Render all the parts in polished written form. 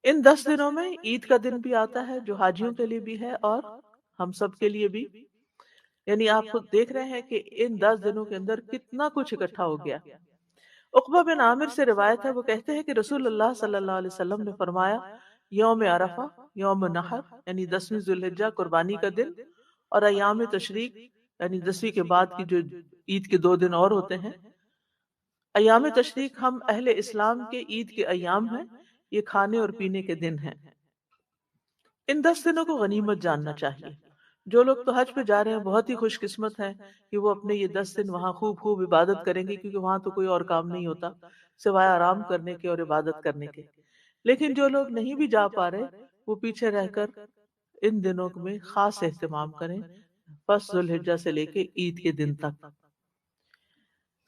ان 10 دنوں میں عید کا دن بھی آتا ہے جو حاجیوں کے لیے بھی ہے اور ہم سب کے لیے بھی. یعنی آپ خود دیکھ رہے ہیں کہ ان 10 دنوں کے اندر کتنا کچھ اکٹھا ہو گیا. عقبہ بن عامر سے روایت ہے، وہ کہتے ہیں کہ رسول اللہ صلی اللہ علیہ وسلم نے فرمایا، یوم عرفہ، یوم نحر یعنی 10ویں ذوالحجہ قربانی کا دن، اور ایام تشریق یعنی 10ویں کے بعد کی جو عید کے 2 دن اور ہوتے ہیں. ایام تشریق ہم اہل اسلام کے عید کے ایام ہیں، یہ کھانے اور پینے کے دن ہیں. ان 10 دنوں کو غنیمت جاننا چاہیے. جو لوگ تو حج پہ جا رہے ہیں بہت ہی خوش قسمت ہیں کہ وہ اپنے یہ 10 دن وہاں خوب خوب عبادت کریں گے، کیونکہ وہاں تو کوئی اور کام نہیں ہوتا سوائے آرام کرنے کے اور عبادت کرنے کے. لیکن جو لوگ نہیں بھی جا پا رہے وہ پیچھے رہ کر ان دنوں میں خاص اہتمام کریں، پس ذوالحجہ سے لے کے عید کے دن تک.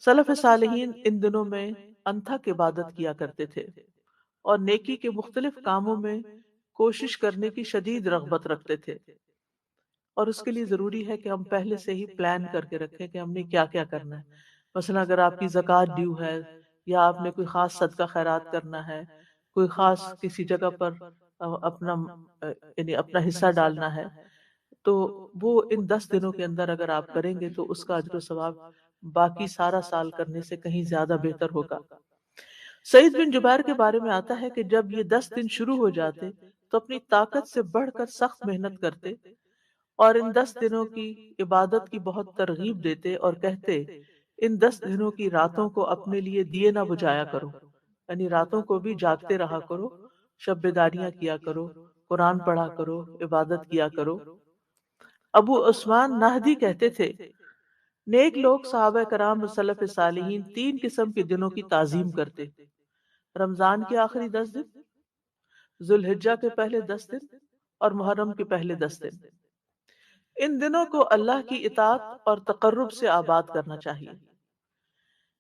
سلف صالحین ان دنوں میں انتھک عبادت کیا کرتے تھے اور نیکی کے مختلف کاموں میں کوشش کرنے کی شدید رغبت رکھتے تھے. اور اس کے لیے ضروری ہے کہ ہم پہلے سے ہی پلان کر کے رکھیں کہ ہم نے کیا کیا کرنا ہے. مثلا اگر آپ کی زکوٰۃ ڈیو ہے یا آپ نے کوئی خاص صدقہ خیرات کرنا ہے، کوئی خاص کسی جگہ پر اپنا یعنی اپنا حصہ ڈالنا ہے، تو وہ ان 10 دنوں کے اندر اگر آپ کریں گے تو اس کا اجر و ثواب باقی سارا سال کرنے سے کہیں زیادہ بہتر ہوگا. سعید بن جبیر کے بارے میں آتا ہے کہ جب یہ 10 دن شروع ہو جاتے تو اپنی طاقت سے بڑھ کر سخت محنت کرتے اور ان 10 دنوں کی عبادت کی بہت ترغیب دیتے اور کہتے، ان 10 دنوں کی راتوں کو اپنے لیے دیے نہ بجھایا کرو، یعنی راتوں کو بھی جاگتے رہا کرو، شب بیداریاں کیا کرو، قرآن پڑھا کرو، عبادت کیا کرو. ابو عثمان نہدی کہتے تھے، نیک لوگ صحابہ کرام و سلف صالحین 3 قسم کے دنوں کی تعظیم کرتے: رمضان کے آخری 10 دن، ذوالحجہ کے پہلے 10 دن، اور محرم کے پہلے 10 دن. ان دنوں کو اللہ کی اطاعت اور تقرب سے آباد کرنا چاہیے،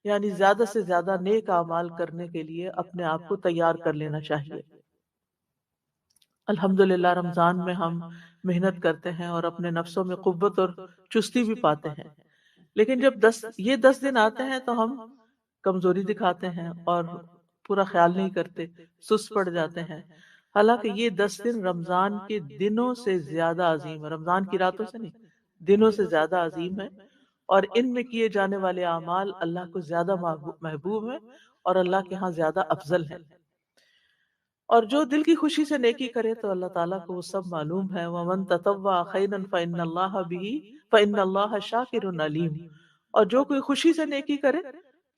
یعنی زیادہ سے زیادہ نیک اعمال کرنے کے لیے اپنے آپ کو تیار کر لینا چاہیے. الحمدللہ رمضان میں ہم محنت کرتے ہیں اور اپنے نفسوں میں قوت اور چستی بھی پاتے ہیں، لیکن جب یہ 10 دن آتے ہیں تو ہم کمزوری دکھاتے ہیں اور پورا خیال نہیں کرتے، سست پڑ جاتے ہیں. حالانکہ یہ 10 دن رمضان کے دنوں سے زیادہ عظیم ہے، رمضان کی راتوں سے نہیں، دنوں سے زیادہ عظیم ہے، اور ان میں کیے جانے والے اعمال اللہ کو زیادہ محبوب ہیں اور اللہ کے ہاں زیادہ افضل ہیں. اور جو دل کی خوشی سے نیکی کرے تو اللہ تعالیٰ کو وہ سب معلوم ہے. وَمَن تَطَوَّعَ خَيْرًا فَإِنَّ اللَّهَ بِهِ فَإِنَّ اللَّهَ شَاكِرٌ عَلِيمٌ. اور جو کوئی خوشی سے نیکی کرے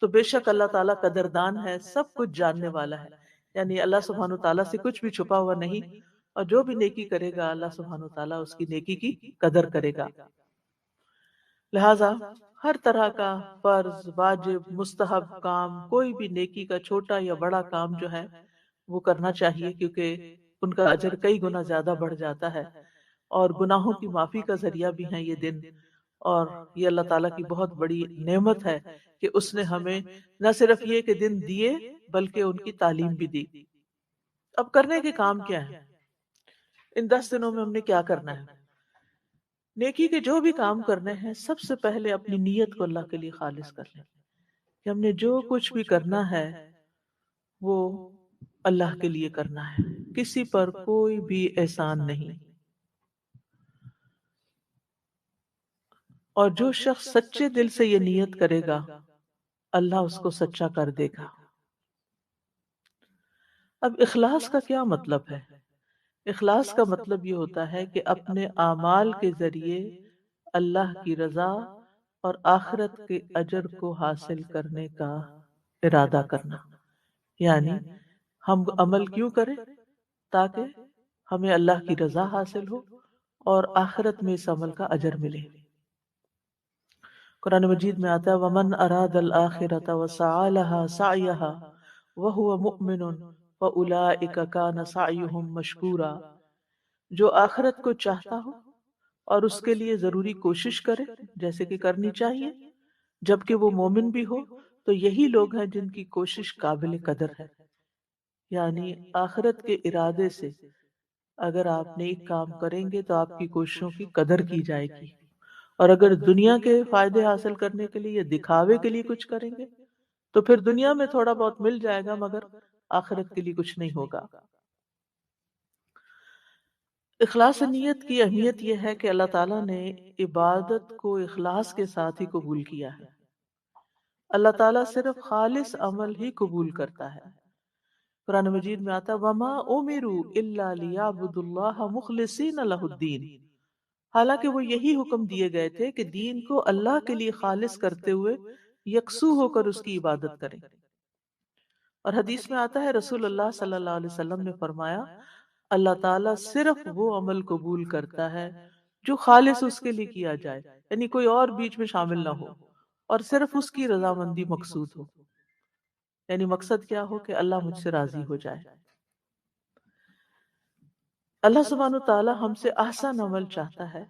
تو بے شک اللہ تعالیٰ قدردان ہے، سب کچھ جاننے والا ہے. یعنی اللہ سبحانہ تعالیٰ سے کچھ بھی چھپا ہوا نہیں، اور جو بھی نیکی کرے گا اللہ سبحانہ تعالیٰ اس کی نیکی کی قدر کرے گا. لہٰذا ہر طرح کا فرض، واجب، مستحب کام، کوئی بھی نیکی کا چھوٹا یا بڑا کام جو ہے وہ کرنا چاہیے، کیونکہ ان کا اجر کئی گنا زیادہ بڑھ جاتا ہے اور گناہوں کی معافی کا ذریعہ بھی ہیں یہ دن. اور یہ اللہ تعالیٰ کی بہت بڑی نعمت ہے کہ اس نے ہمیں نہ صرف یہ کہ دن دیے بلکہ ان کی تعلیم بھی دی. اب کرنے کے کام کیا ہے؟ ان 10 دنوں میں ہم نے کیا کرنا ہے؟ نیکی کے جو بھی کام کرنے ہیں سب سے پہلے اپنی نیت کو اللہ کے لیے خالص کر لیں کہ ہم نے جو کچھ بھی کرنا ہے وہ اللہ کے لیے کرنا ہے، کسی پر کوئی بھی احسان نہیں. اور جو شخص سچے دل سے یہ نیت کرے گا اللہ اس کو سچا کر دے گا. اب اخلاص کا کیا مطلب ہے؟ اخلاص کا مطلب یہ ہوتا ہے کہ اپنے اعمال کے ذریعے اللہ کی رضا اور آخرت کے اجر کو حاصل کرنے کا ارادہ کرنا. یعنی ہم عمل کیوں کریں؟ تاکہ ہمیں اللہ کی رضا حاصل ہو اور آخرت میں اس عمل کا اجر ملے. قرآن مجید میں آتا ہے وَمَنْ أَرَادَ الْآخِرَةَ وَسَعَى لَهَا سَعْيَهَا وَهُوَ مُؤْمِنٌ فَأُولَئِكَ كَانَ سَعْيُهُمْ مَشْكُورًا. جو آخرت کو چاہتا ہو اور اس کے لیے ضروری کوشش کرے جیسے کہ کرنی چاہیے، جبکہ وہ مومن بھی ہو، تو یہی لوگ ہیں جن کی کوشش قابل قدر ہے. یعنی آخرت کے ارادے سے اگر آپ نیک کام کریں گے تو آپ کی کوششوں کی قدر کی جائے گی، اور اگر دنیا کے فائدے حاصل کرنے کے لیے یا دکھاوے کے لیے کچھ کریں گے تو پھر دنیا میں تھوڑا بہت مل جائے گا مگر آخرت کے لیے کچھ نہیں ہوگا. اخلاص نیت کی اہمیت یہ ہے کہ اللہ تعالیٰ نے عبادت کو اخلاص کے ساتھ ہی قبول کیا ہے۔ اللہ تعالیٰ صرف خالص عمل ہی قبول کرتا ہے۔ قرآن مجید میں آتا ہے وَمَا أُمِرُوا إِلَّا لِيَعْبُدُوا اللَّهَ مُخْلِصِينَ لَهُ الدِّينَ، حالانکہ وہ یہی حکم دیے گئے تھے کہ دین کو اللہ کے لیے خالص کرتے ہوئے یکسو ہو کر اس کی عبادت کریں۔ اور حدیث میں آتا ہے رسول اللہ صلی اللہ علیہ وسلم نے فرمایا اللہ تعالیٰ صرف وہ عمل قبول کرتا ہے جو خالص اس کے لیے کیا جائے، یعنی کوئی اور بیچ میں شامل نہ ہو، اور صرف اس کی رضامندی مقصود ہو، یعنی مقصد کیا ہو کہ اللہ مجھ سے راضی ہو جائے۔ اللہ سبحانہ وتعالی ہم سے احسن عمل چاہتا ہے،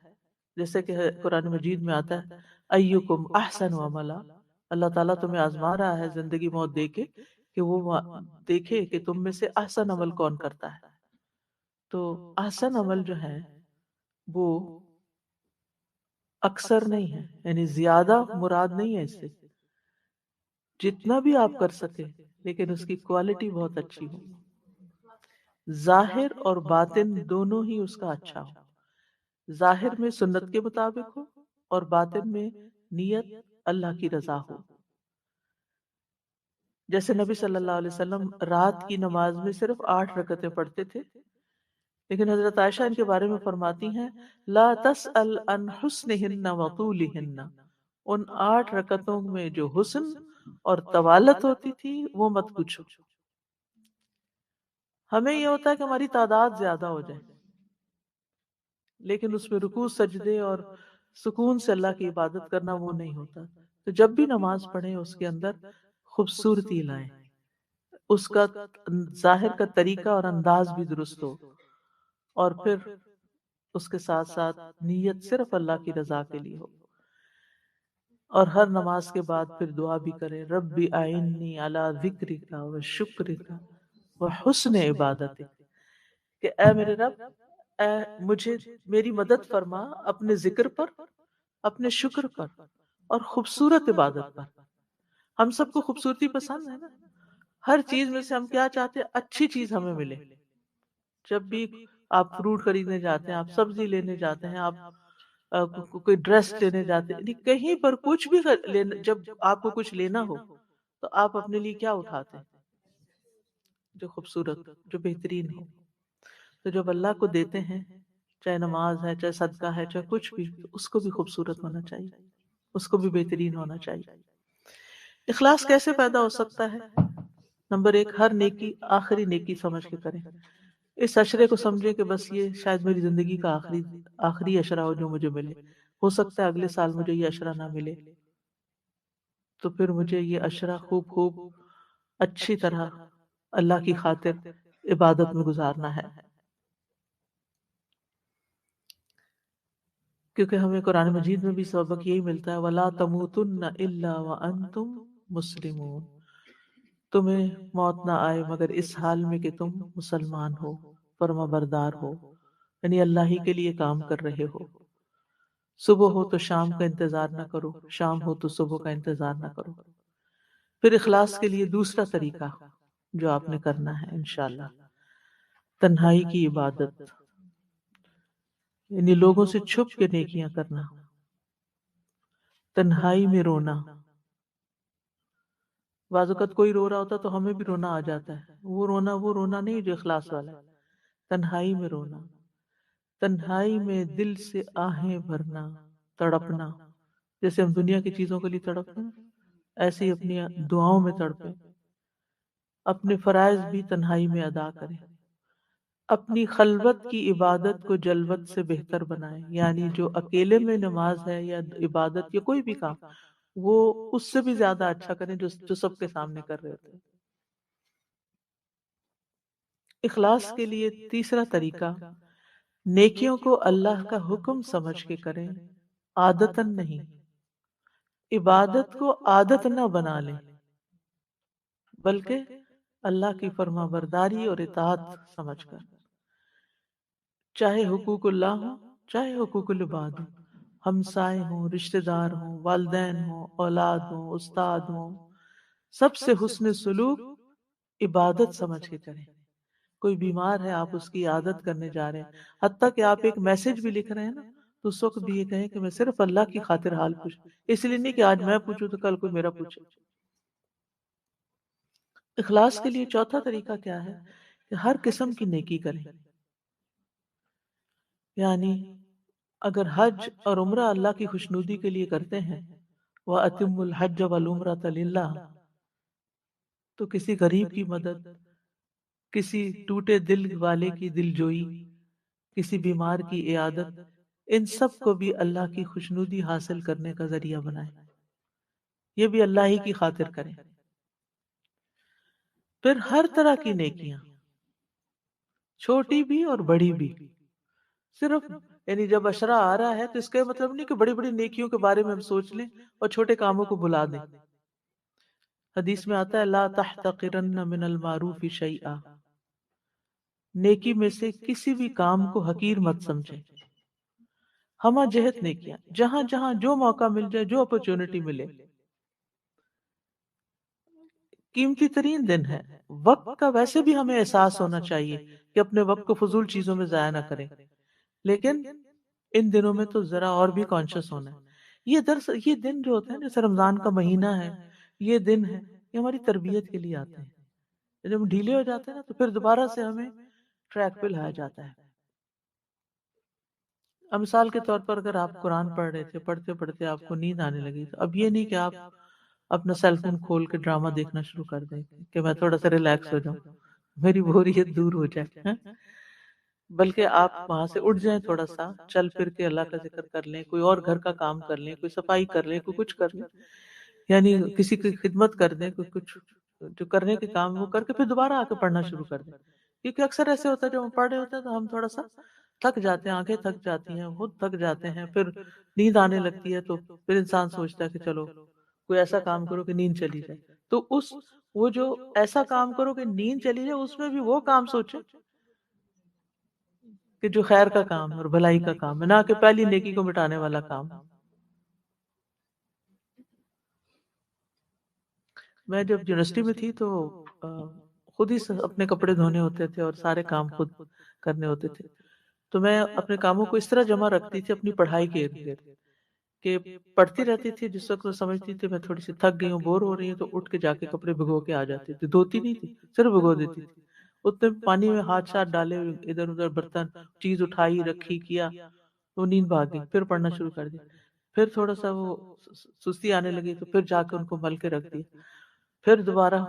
جیسے کہ قرآن مجید میں آتا ہے ایکم احسن عملا، اللہ تعالیٰ تمہیں آزما رہا ہے زندگی موت دے کے کہ وہ دیکھے کہ تم میں سے احسن عمل کون کرتا ہے۔ تو احسن عمل جو ہے وہ اکثر نہیں ہے، یعنی زیادہ مراد نہیں ہے اس سے، جتنا بھی آپ کر سکے لیکن اس کی کوالٹی بہت اچھی ہو، ظاہر اور باطن دونوں ہی اس کا اچھا ہو، ظاہر میں سنت کے مطابق ہو اور باطن میں نیت اللہ کی رضا ہو۔ جیسے نبی صلی اللہ علیہ وسلم رات کی نماز میں صرف 8 رکعتیں پڑھتے تھے، لیکن حضرت عائشہ ان کے بارے میں فرماتی ہیں لا تسأل عن حسنہن وطولہن، ان 8 رکعتوں میں جو حسن اور طوالت ہوتی تھی وہ مت پوچھو۔ ہمیں یہ ہوتا ہے کہ ہماری تعداد زیادہ ہو جائے، لیکن اس میں رکوع سجدے اور سکون سے اللہ کی عبادت کرنا وہ نہیں ہوتا۔ تو جب بھی نماز پڑھیں اس کے اندر خوبصورتی لائیں، اس کا ظاہر کا طریقہ اور انداز بھی درست ہو، اور پھر اس کے ساتھ ساتھ نیت صرف اللہ کی رضا کے لیے ہو، اور ہر نماز کے بعد پھر دعا بھی کرے ربی اعنی علی ذکرک و شکرک و حسن عبادتک، کہ اے میرے رب، اے مجھے میری مدد فرما اپنے ذکر پر، اپنے شکر پر اور خوبصورت عبادت پر۔ ہم سب کو خوبصورتی پسند ہے نا، ہر چیز میں سے ہم کیا چاہتے ہیں اچھی چیز ہمیں ملے۔ جب بھی آپ فروٹ خریدنے جاتے ہیں، آپ سبزی لینے جاتے ہیں، آپ کوئی ڈریس لینے جاتے ہیں، کہیں پر کچھ بھی جب آپ کو کچھ لینا ہو تو آپ اپنے لیے کیا اٹھاتے ہیں؟ جو خوبصورت، جو بہترین ہو۔ تو جب اللہ کو دیتے ہیں، چاہے نماز ہے، چاہے صدقہ ہے، چاہے کچھ بھی، تو اس کو بھی خوبصورت ہونا چاہیے، اس کو بھی بہترین ہونا چاہیے۔ اخلاص کیسے پیدا ہو سکتا ہے؟ نمبر 1، ہر نیکی آخری نیکی سمجھ کے کریں۔ اس عشرے کو سمجھے کہ بس یہ شاید میری زندگی کا آخری عشرہ ہو جو مجھے ملے، ہو سکتا ہے اگلے سال مجھے یہ عشرہ نہ ملے، تو پھر مجھے یہ عشرہ خوب اچھی طرح اللہ کی خاطر عبادت میں گزارنا ہے، کیونکہ ہمیں قرآن مجید میں بھی سبق یہی ملتا ہے وَلَا تَمُوتُنَّ إِلَّا وَأَنْتُمْ مُسْلِمُونَ، تمہیں موت نہ آئے مگر اس حال میں کہ تم مسلمان ہو، فرما بردار ہو، یعنی اللہ ہی کے لیے کام کر رہے ہو۔ صبح ہو تو شام کا انتظار نہ کرو، شام ہو تو صبح کا انتظار نہ کرو۔ پھر اخلاص کے لیے دوسرا طریقہ جو آپ نے کرنا ہے انشاءاللہ، تنہائی کی عبادت، یعنی لوگوں سے چھپ کے نیکیاں کرنا، تنہائی میں رونا۔ بعض اوقات کوئی رو رہا ہوتا تو ہمیں بھی رونا آ جاتا ہے، وہ رونا نہیں جو اخلاص والا ہے، تنہائی میں رونا، تنہائی میں دل سے آہیں بھرنا، تڑپنا، جیسے ہم دنیا کی چیزوں کے لیے تڑپتے ہیں ایسے ہی اپنی دعاؤں میں تڑپیں، اپنے فرائض بھی تنہائی میں ادا کریں، اپنی خلوت کی عبادت کو جلوت سے بہتر بنائیں، یعنی جو اکیلے میں نماز ہے یا عبادت یا کوئی بھی کام، وہ اس سے بھی زیادہ اچھا کریں جو سب کے سامنے کر رہے تھے۔ اخلاص کے لیے تیسرا طریقہ، نیکیوں کو اللہ کا حکم سمجھ کے کریں، عادتاً نہیں۔ عبادت کو عادت نہ بنا لیں، بلکہ اللہ کی فرما برداری اور اطاعت سمجھ کر، چاہے حقوق اللہ ہو، چاہے حقوق العباد ہو، ہمسائے ہوں، رشتہ دار ہوں، والدین ہوں، اولاد ہوں، استاد ہوں، سب سے حسن سلوک عبادت سمجھ کے کریں۔ کوئی بیمار ہے آپ اس کی عادت کرنے جا رہے ہیں، حتیٰ کہ آپ ایک میسج بھی لکھ رہے ہیں نا، تو اس وقت بھی یہ کہیں کہ میں صرف اللہ کی خاطر حال پوچھ، اس لیے نہیں کہ آج میں پوچھوں تو کل کوئی میرا پوچھے۔ اخلاص کے لیے چوتھا طریقہ کیا ہے کہ ہر قسم کی نیکی کریں، یعنی اگر حج اور عمرہ اللہ کی خوشنودی کے لیے کرتے ہیں، وَأَتِمُّ الْحَجَّ وَالْعُمْرَةَ لِلَّهِ، تو کسی غریب کی مدد، کسی ٹوٹے دل والے کی دل جوئی، کسی بیمار کی عیادت، ان سب کو بھی اللہ کی خوشنودی حاصل کرنے کا ذریعہ بنائیں، یہ بھی اللہ ہی کی خاطر کریں۔ پھر ہر طرح کی نیکیاں، چھوٹی بھی اور بڑی بھی، صرف یعنی جب اشرا آ رہا ہے تو اس کا مطلب نہیں کہ بڑی بڑی نیکیوں کے بارے میں ہم سوچ لیں اور چھوٹے کاموں کو بھلا دیں۔ حدیث میں آتا ہے لا تحتقرن من المعروف شیئا، نیکی میں سے کسی بھی کام کو حقیر مت سمجھیں۔ ہمہ جہت نیکیاں، جہاں جہاں جو موقع مل جائے، جو اپرچونٹی ملے۔ قیمتی ترین دن ہے، وقت کا ویسے بھی ہمیں احساس ہونا چاہیے کہ اپنے وقت کو فضول چیزوں میں ضائع نہ کریں، لیکن ان دنوں میں تو ذرا اور بھی کانشیس ہونا ہے۔ یہ دن جو ہوتا ہے جیسے رمضان کا مہینہ ہے، یہ دن ہے، یہ ہماری تربیت کے لیے آتے ہیں۔ جب ہم ڈھیلے ہو جاتے ہیں نا تو پھر دوبارہ سے ہمیں ٹریک پہ لایا جاتا ہے۔ اب مثال کے طور پر اگر آپ قرآن پڑھ رہے تھے، پڑھتے پڑھتے آپ کو نیند آنے لگی، تو اب یہ نہیں کہ آپ اپنا سیل فون کھول کے ڈرامہ دیکھنا شروع کر دیں کہ میں تھوڑا سا ریلیکس ہو جاؤں، میری بوریت دور ہو جائے، ہاں؟ بلکہ آپ وہاں سے اٹھ جائیں، تھوڑا سا چل پھر کے اللہ کا ذکر کر لیں، کوئی اور گھر کا کام کر لیں، کوئی صفائی کر لیں، کوئی کچھ کر لیں، یعنی کسی کی خدمت کر دیں، کوئی کچھ جو کرنے کے کام وہ کر کے پھر دوبارہ آ کے پڑھنا شروع کر دیں۔ کیونکہ اکثر ایسے ہوتا ہے جب ہم پڑھ رہے ہوتے ہیں تو ہم تھوڑا سا تھک جاتے ہیں، آنکھیں تھک جاتی ہیں، خود تھک جاتے ہیں، پھر نیند آنے لگتی ہے، تو پھر انسان سوچتا ہے کہ چلو کوئی ایسا کام کرو کہ نیند چلی جائے۔ تو وہ جو ایسا کام کرو کہ نیند چلی جائے، اس میں بھی وہ کام سوچے کہ جو خیر کا کام ہے اور بھلائی کا کام ہے، نہ کہ پہلی نیکی کو مٹانے والا کام۔ میں جب یونیورسٹی میں تھی تو خود ہی اپنے کپڑے دھونے ہوتے تھے اور سارے کام خود کرنے ہوتے تھے، تو میں اپنے کاموں کو اس طرح جمع رکھتی تھی اپنی پڑھائی کے ارد گرد کہ پڑھتی رہتی تھی، جس وقت میں سمجھتی تھی میں تھوڑی سی تھک گئی ہوں، بور ہو رہی ہوں، تو اٹھ کے جا کے کپڑے بھگو کے آ جاتی تھی، دھوتی نہیں تھی، صرف بھگو دیتی تھی۔ اتنے پانی میں ہاتھ شاتھ ڈالے، ادھر ادھر برتن چیز اٹھائی رکھی کیا، تو نیند بھاگ گئی، پھر پڑھنا شروع کر دیا، پھر تھوڑا سا وہ سستی آنے لگی تو پھر جا کے ان کو مل کے رکھ دیا، پھر دوبارہ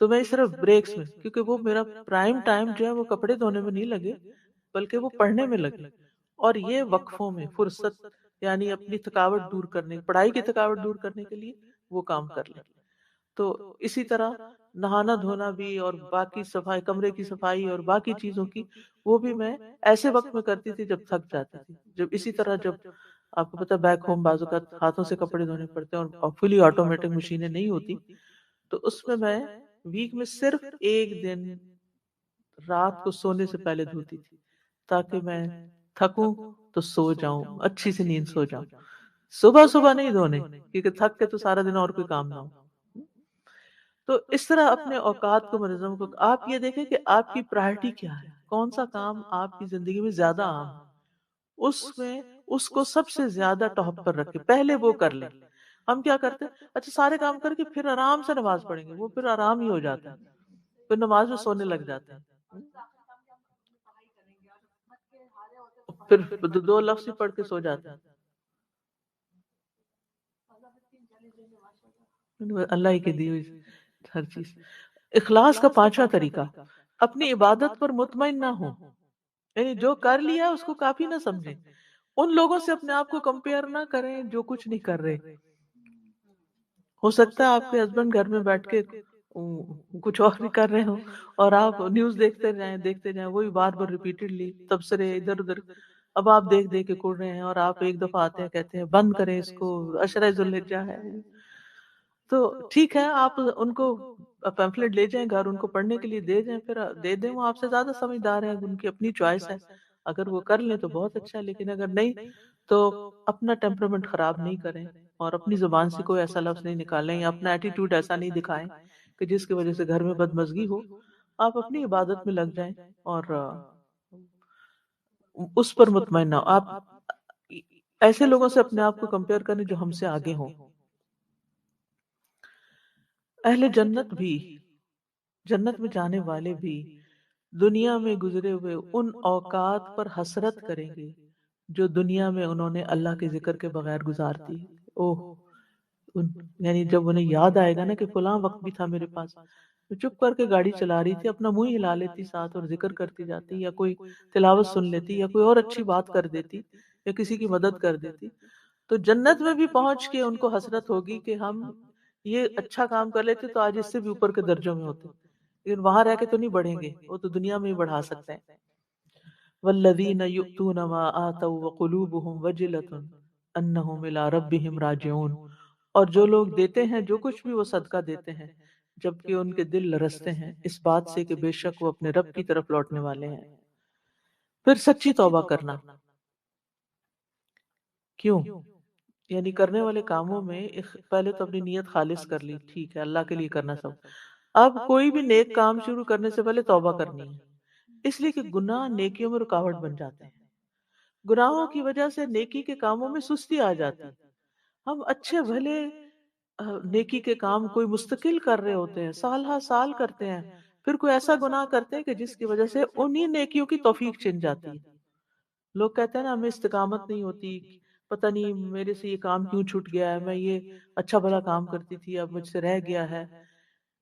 تو میں صرف بریکس میں، کیونکہ وہ میرا پرائم ٹائم جو ہے وہ کپڑے دھونے میں نہیں لگے بلکہ وہ پڑھنے میں لگے، اور یہ وقفوں میں فرصت، یعنی اپنی تھکاوٹ دور کرنے، پڑھائی کی تھکاوٹ دور کرنے کے لیے وہ کام کر لیں۔ تو اسی طرح نہانا دھونا بھی اور باقی صفائی، کمرے کی صفائی اور باقی چیزوں کی، وہ بھی میں ایسے وقت میں کرتی تھی جب تھک جاتی تھی۔ جب اسی طرح جب آپ کو پتہ بیک ہوم بعض اوقات ہاتھوں سے کپڑے دھونے پڑتے ہیں اور فلی آٹومیٹک مشینیں نہیں ہوتی، تو اس میں ویک میں صرف ایک دن رات کو سونے سے پہلے دھوتی تھی، تاکہ میں تھکوں تو سو جاؤں، اچھی سی نیند سو جاؤں، صبح صبح نہیں دھونے، کیونکہ تھک کے تو سارا دن اور کوئی کام نہ ہو۔ تو اس طرح اپنے اوقات کو منظم کو، آپ یہ دیکھیں کہ آپ کی پرائرٹی کیا ہے، کون سا کام آپ کی زندگی میں زیادہ عام ہے، اس کو سب سے زیادہ ٹاپ پر رکھے، پہلے وہ کر لیں۔ ہم کیا کرتے ہیں، اچھا سارے کام کر کے پھر آرام سے نماز پڑھیں گے، وہ پھر آرام ہی ہو جاتا ہے، پھر نماز میں سونے لگ جاتے ہیں، پھر دو لفظ ہی پڑھ کے سو جاتے ہیں۔ اللہ ہی کی دی ہوئی ہر چیز۔ اخلاص کا پانچواں طریقہ، اپنی عبادت پر مطمئن نہ ہو، یعنی جو کر لیا اس کو کافی نہ سمجھیں، ان لوگوں سے اپنے آپ کو کمپیئر نہ کریں جو کچھ نہیں کر رہے۔ ہو سکتا ہے آپ کے ہسبینڈ گھر میں بیٹھ کے کچھ اور بھی کر رہے ہوں، اور آپ نیوز دیکھتے جائیں وہی بار بار ریپیٹڈلی تبصرے ادھر ادھر، اب آپ دیکھ دیکھ کے کڑ رہے ہیں، اور آپ ایک دفعہ آتے ہیں کہتے ہیں بند کریں اس کو، عشرہ ذوالحجہ ہے۔ تو ٹھیک ہے، آپ ان کو پیمفلٹ لے جائیں گھر، ان کو پڑھنے کے لیے دے جائیں، پھر دے دیں، وہ آپ سے زیادہ سمجھدار ہیں، ان کی اپنی چوائس ہے، اگر وہ کر لیں تو بہت اچھا ہے، لیکن اگر نہیں تو اپنا ٹیمپرمنٹ خراب نہیں کریں، اور اپنی زبان سے کوئی ایسا لفظ نہیں نکالیں، یا اپنا ایٹیٹیوڈ ایسا نہیں دکھائیں کہ جس کی وجہ سے گھر میں بدمزگی ہو۔ آپ اپنی عبادت میں لگ جائیں اور اس پر مطمئن نہ ہو آپ، ایسے لوگوں سے اپنے آپ کو کمپیئر کریں جو ہم سے آگے ہوں۔ اہل جنت بھی، جنت میں جانے والے بھی دنیا میں گزرے ہوئے ان اوقات پر حسرت کریں گے جو دنیا میں انہوں نے اللہ کے ذکر کے بغیر گزار دی۔ اوہ، یعنی جب انہیں یاد آئے گا نا کہ فلاں وقت بھی تھا میرے پاس، تو چپ کر کے گاڑی چلا رہی تھی، اپنا منہ ہلا لیتی ساتھ اور ذکر کرتی جاتی، یا کوئی تلاوت سن لیتی، یا کوئی اور اچھی بات کر دیتی، یا کسی کی مدد کر دیتی۔ تو جنت میں بھی پہنچ کے ان کو حسرت ہوگی کہ ہم یہ اچھا کام کر لیتے تو آج اس سے بھی اوپر کے درجوں میں ہوتے، لیکن وہاں رہ کے تو نہیں بڑھیں گے، وہ تو دنیا میں ہی بڑھا سکتے ہیں۔ والذین یؤتون ما آتوا وقلوبهم وجلة انہم الی ربہم راجعون، اور جو لوگ دیتے ہیں جو کچھ بھی وہ صدقہ دیتے ہیں جبکہ ان کے دل لرزتے ہیں اس بات سے کہ بے شک وہ اپنے رب کی طرف لوٹنے والے ہیں۔ پھر سچی توبہ کرنا، کیوں؟ یعنی کرنے والے کاموں میں پہلے تو اپنی نیت خالص کر لی، ٹھیک ہے اللہ کے لیے کرنا سب، اب کوئی بھی نیک کام شروع کرنے سے پہلے توبہ کرنی ہے، اس لیے کہ گناہ نیکیوں میں رکاوٹ بن جاتے ہیں۔ گناہوں کی وجہ سے نیکی کے کاموں میں سستی آ جاتی، ہم اچھے بھلے نیکی کے کام کوئی مستقل کر رہے ہوتے ہیں، سال ہر سال کرتے ہیں، پھر کوئی ایسا گناہ کرتے ہیں کہ جس کی وجہ سے انہی نیکیوں کی توفیق چھن جاتی ہے۔ لوگ کہتے ہیں نا ہمیں استقامت نہیں ہوتی، پتہ نہیں میرے سے یہ کام کیوں چھوٹ گیا ہے، میں یہ اچھا بھلا کام کرتی تھی اب مجھ سے رہ گیا ہے۔